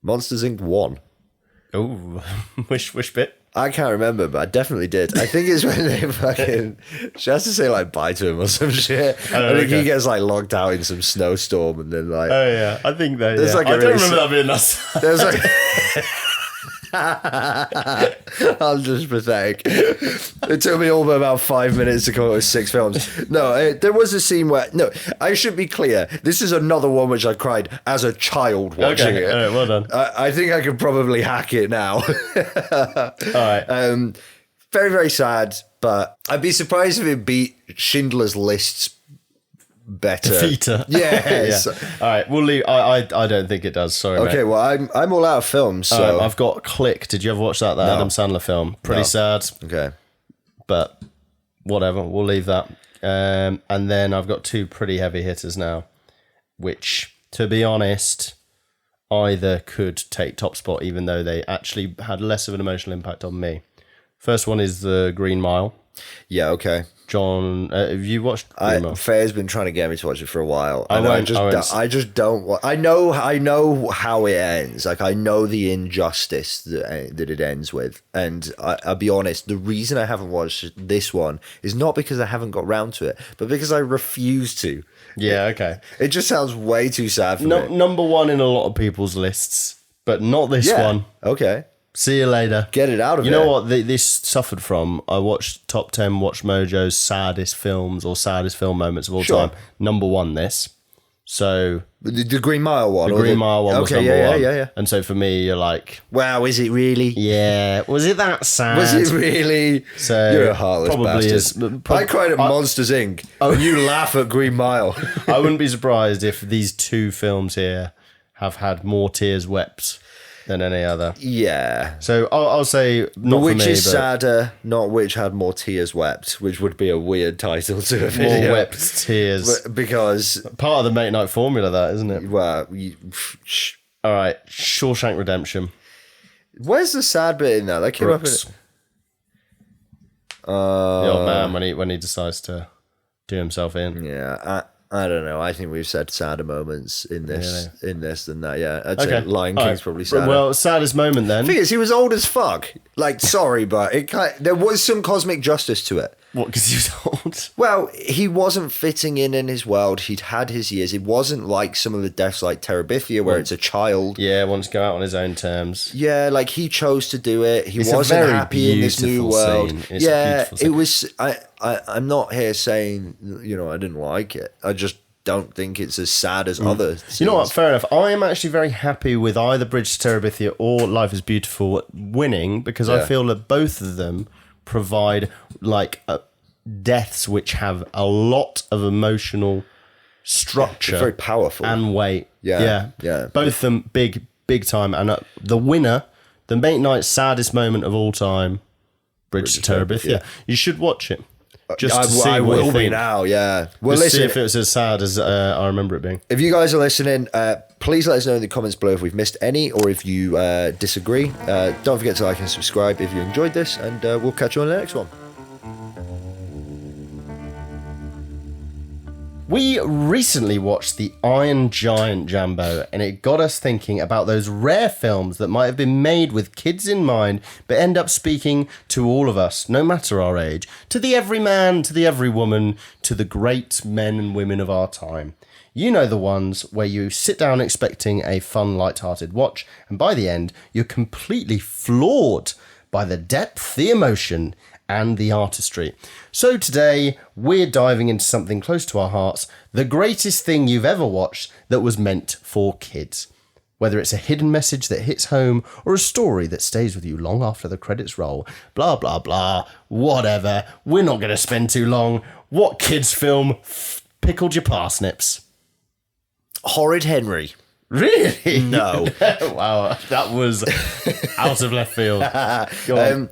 Monsters Inc. 1. Oh, which bit? I can't remember, but I definitely did. I think it's when they fucking she has to say like bye to him or some shit. I think he gets like locked out in some snowstorm and then like I think that there's like I don't remember that being that. There's like I'm just pathetic. It took me all but about 5 minutes to come up with 6 films. No, there was a scene where... No, I should be clear. This is another one which I cried as a child watching it. All right, well done. I think I could probably hack it now. All right. Very, very sad, but I'd be surprised if it beat Schindler's List's better. Vita. Yes. Yeah. All right, we'll leave. I don't think it does. Sorry. Okay, mate. well, I'm all out of films, so I've got Click. Did you ever watch that? Adam Sandler film. Pretty sad. Okay. But whatever. We'll leave that. And then I've got 2 pretty heavy hitters now, which, to be honest, either could take top spot, even though they actually had less of an emotional impact on me. First one is The Green Mile. Yeah, okay. John, have you watched Green Mile? Faye's been trying to get me to watch it for a while. I just don't want... I know how it ends. Like, I know the injustice that it ends with. And I'll be honest, the reason I haven't watched this one is not because I haven't got round to it, but because I refuse to. Yeah, okay. It just sounds way too sad for me. Number 1 in a lot of people's lists, but not this one. Okay. See you later. Get it out of You there. know what this suffered from? I watched Top 10 Watch Mojo's saddest films or saddest film moments of all time. Number 1 this. So... The Green Mile one? The Green Mile one was number 1. Yeah. And so for me, you're like... Wow, is it really? Yeah. Was it that sad? Was it really? So you're a heartless probably bastard. I cried at Monsters, Inc. and you laugh at Green Mile. I wouldn't be surprised if these 2 films here have had more tears wept than any other. Yeah. So I'll say not which for me, is but sadder, not which had more tears wept, which would be a weird title to a video. more wept tears. Because part of the Mate Night formula, that isn't it? Well, all right, Shawshank Redemption. Where's the sad bit in that? That came Brooks. up in the old man when he decides to do himself in. Yeah, I don't know. I think we've said sadder moments in this than that. Yeah, I'd Okay. say Lion King's probably sadder. Well, saddest moment then. The thing is, he was old as fuck. Like, sorry, but there was some cosmic justice to it. What, because he was old? Well, he wasn't fitting in his world. He'd had his years. It wasn't like some of the deaths like Terabithia, where it's a child. Yeah, wants to go out on his own terms. Yeah, like he chose to do it. He It's wasn't a very happy in this new world. scene. It's a beautiful scene. It was. I'm not here saying I didn't like it. I just don't think it's as sad as other scenes. You know what? Fair enough. I am actually very happy with either Bridge to Terabithia or Life is Beautiful winning because I feel that both of them provide like deaths which have a lot of emotional structure, They're very powerful and weight. Yeah. Both of them big time. And the winner, the Mate Night saddest moment of all time, Bridge to Terabithia. Yeah. You should watch it. Just to see I what you will be think. now. Yeah. Well, Just listen. see if it was as sad as I remember it being. If you guys are listening, please let us know in the comments below if we've missed any or if you disagree. Don't forget to like and subscribe if you enjoyed this, and we'll catch you on the next one. We recently watched The Iron Giant, Jambo, and it got us thinking about those rare films that might have been made with kids in mind, but end up speaking to all of us, no matter our age, to the every man, to the every woman, to the great men and women of our time. You know the ones where you sit down expecting a fun, light-hearted watch, and by the end, you're completely floored by the depth, the emotion, and the artistry. So today, we're diving into something close to our hearts, the greatest thing you've ever watched that was meant for kids. Whether it's a hidden message that hits home or a story that stays with you long after the credits roll, blah, blah, blah, whatever. We're not going to spend too long. What kids film pickled your parsnips? Horrid Henry. Really? No. Wow, that was out of left field. Go on.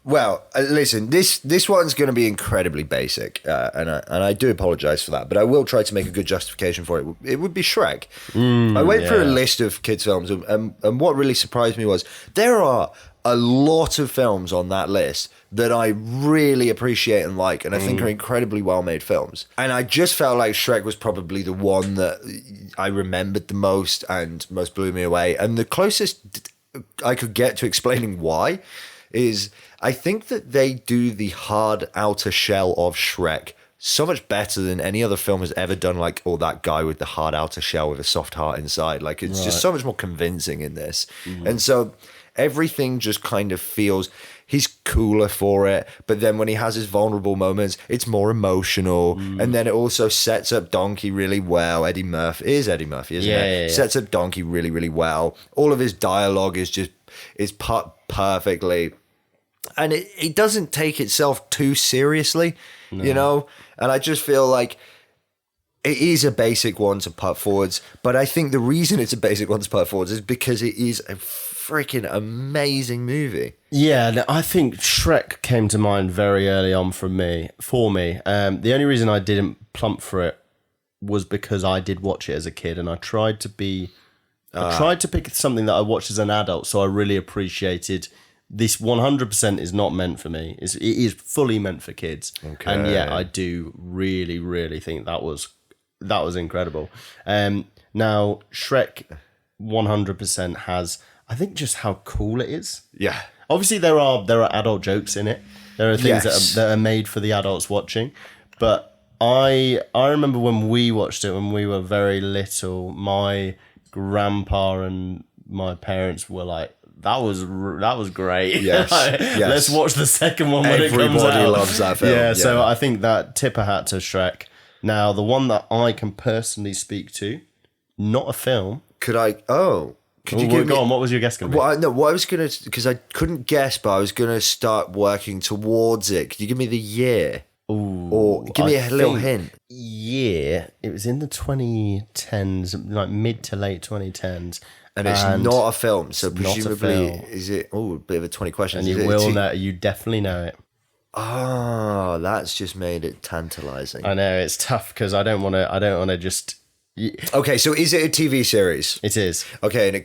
Well, listen, this one's going to be incredibly basic, and I do apologise for that, but I will try to make a good justification for it. It would be Shrek. I went through a list of kids' films, and what really surprised me was there are a lot of films on that list that I really appreciate and like, and I think are incredibly well-made films. And I just felt like Shrek was probably the one that I remembered the most and most blew me away. And the closest I could get to explaining why is I think that they do the hard outer shell of Shrek so much better than any other film has ever done, like, or that guy with the hard outer shell with a soft heart inside. Like, it's just so much more convincing in this. And so everything just kind of feels, he's cooler for it, but then when he has his vulnerable moments, it's more emotional. And then it also sets up Donkey really well. Eddie Murphy, isn't it? Yeah. Sets up Donkey really, really well. All of his dialogue is put perfectly. And it doesn't take itself too seriously, you know? And I just feel like it is a basic one to put forwards. But I think the reason it's a basic one to put forwards is because it is a freaking amazing movie. Yeah, I think Shrek came to mind very early on for me. The only reason I didn't plump for it was because I did watch it as a kid, and I tried to pick something that I watched as an adult, so I really appreciated this. 100% is not meant for me. It is fully meant for kids. Okay. And yeah, I do really, really think that was incredible. Now, Shrek 100% has, I think, just how cool it is. Yeah. Obviously, there are adult jokes in it. There are things that are made for the adults watching. But I remember when we watched it when we were very little, my grandpa and my parents were like, that was great. Yes. Let's watch the second one when it comes out. Everybody loves that film. Yeah, so I think that tip a hat to Shrek. Now, the one that I can personally speak to, not a film. Could you give me... Go on, what was your guess going to be? What I was going to... Because I couldn't guess, but I was going to start working towards it. Could you give me the year? Ooh, or give me a little hint. Yeah, it was in the 2010s, like mid to late 2010s. And it's not a film, so presumably, film. is it... Oh, a bit of a 20 questions. And you definitely know it. Oh, that's just made it tantalizing. I know, it's tough because I don't want to just... Okay, so is it a TV series? It is. Okay, and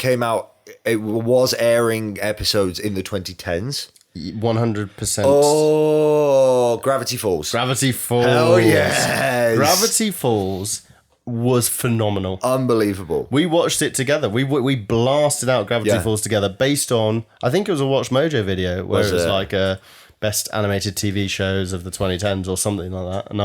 it was airing episodes in the 2010s? 100%. Oh, Gravity Falls. Gravity Falls. Hell yes. Gravity Falls was phenomenal. Unbelievable. We watched it together. We blasted out Gravity Falls together based on, I think it was a Watch Mojo video where it was like a best animated TV shows of the 2010s or something like that. And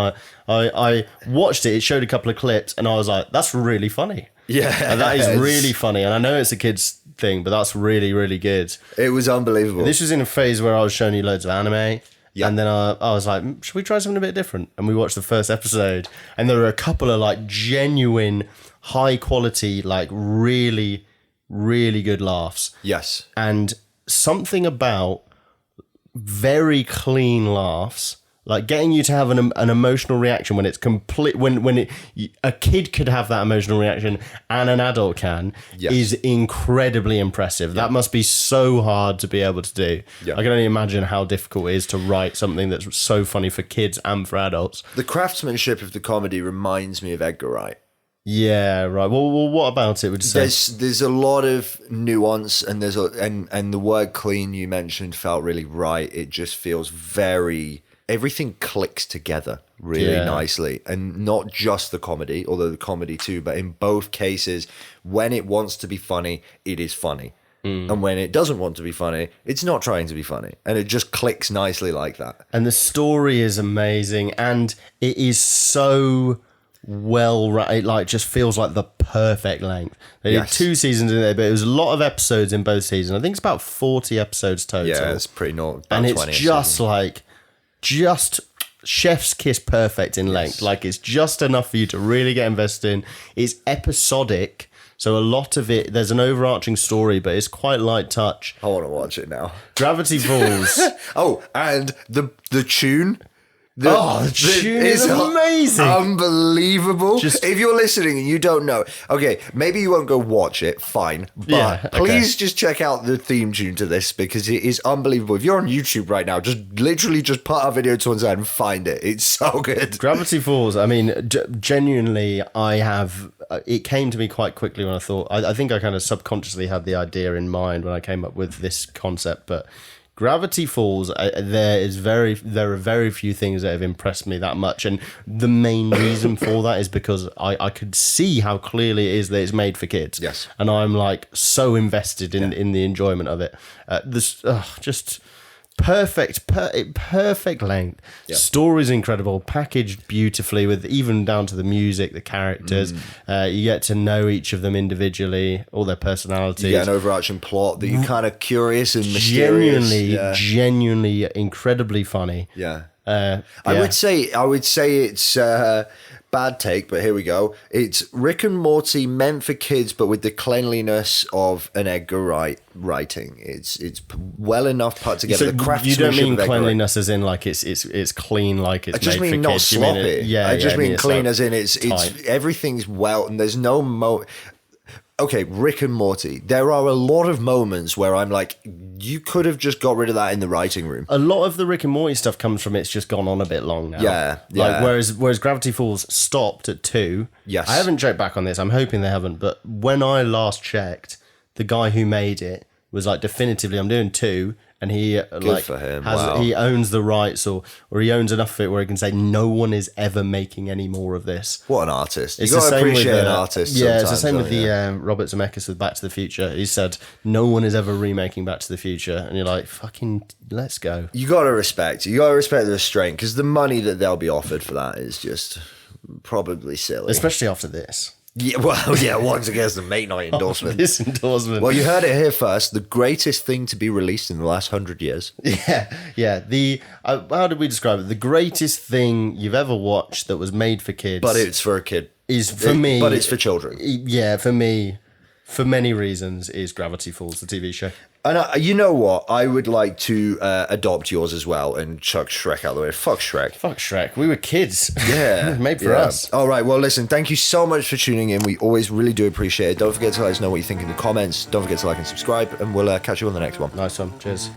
I watched it. It showed a couple of clips and I was like, that's really funny. Yeah. And that is really funny. And I know it's a kid's thing, but that's really, really good. It was unbelievable. This was in a phase where I was showing you loads of anime. Yeah. And then I was like, should we try something a bit different? And we watched the first episode and there were a couple of like genuine high quality, like really, really good laughs. Yes. And something about very clean laughs, like getting you to have an emotional reaction when it's complete, a kid could have that emotional reaction and an adult can, is incredibly impressive. That must be so hard to be able to do. I can only imagine how difficult it is to write something that's so funny for kids and for adults. The craftsmanship of the comedy reminds me of Edgar Wright. Yeah, right. Well, what about it would you say? There's a lot of nuance, and and the word clean you mentioned felt really right. It just feels very... everything clicks together really Yeah. nicely, and not just the comedy, although the comedy too, but in both cases, when it wants to be funny, it is funny. And when it doesn't want to be funny, it's not trying to be funny. And it just clicks nicely like that. And the story is amazing, and it is so it like just feels like the perfect length. They did 2 seasons in there, but it was a lot of episodes in both seasons. I think it's about 40 episodes total. Yeah, it's pretty not. And it's just chef's kiss perfect in length. Yes. Like, it's just enough for you to really get invested in. It's episodic. So a lot of it, there's an overarching story, but it's quite light touch. I want to watch it now. Gravity Falls. Oh, and the tune. The tune is amazing. Unbelievable. If you're listening and you don't know, okay, maybe you won't go watch it, fine. But please just check out the theme tune to this, because it is unbelievable. If you're on YouTube right now, just literally just put our video to one side and find it. It's so good. Gravity Falls, I mean, genuinely, it came to me quite quickly when I think I kind of subconsciously had the idea in mind when I came up with this concept, but Gravity Falls, there are very few things that have impressed me that much, and the main reason for that is because I could see how clearly it is that it's made for kids. Yes. And I'm like so invested in the enjoyment of it. Just perfect length. Yeah. Story's incredible, packaged beautifully, with even down to the music, the characters. You get to know each of them individually, all their personalities. You get an overarching plot that you're kind of curious and mysterious. Genuinely incredibly funny. Yeah. Yeah. I would say it's bad take, but here we go. It's Rick and Morty meant for kids, but with the cleanliness of an Edgar Wright writing. It's well enough put together. So the craftsmanship. You don't mean of Edgar cleanliness as in like it's clean, like it's I just made mean for not kids. sloppy. I just mean clean, as in it's tight. everything's well, and there's no Okay, Rick and Morty. There are a lot of moments where I'm like, you could have just got rid of that in the writing room. A lot of the Rick and Morty stuff comes from it's just gone on a bit long now. Yeah. Like whereas Gravity Falls stopped at 2. Yes. I haven't checked back on this. I'm hoping they haven't. But when I last checked, the guy who made it was like, definitively, I'm doing 2. And he for him. he owns the rights, or he owns enough of it where he can say no one is ever making any more of this. What an artist! It's You got the to same appreciate with an artist. Yeah, it's the sometimes, same with the Robert Zemeckis with Back to the Future. He said no one is ever remaking Back to the Future, and you're like, fucking, let's go. You got to respect. You got to respect the restraint, because the money that they'll be offered for that is just probably silly. Especially after this. Yeah, well, yeah. Once again, the Mate Night endorsement. This endorsement. Well, you heard it here first. The greatest thing to be released in the last 100 years. Yeah. The how did we describe it? The greatest thing you've ever watched that was made for kids, But it's for a kid. is for me. But it's for children. Yeah, for me, for many reasons, is Gravity Falls, the TV show. And you know what? I would like to adopt yours as well and chuck Shrek out of the way. Fuck Shrek. Fuck Shrek. We were kids. Yeah. Made for us. All right. Well, listen, thank you so much for tuning in. We always really do appreciate it. Don't forget to let us know what you think in the comments. Don't forget to like and subscribe, and we'll catch you on the next one. Nice one. Cheers.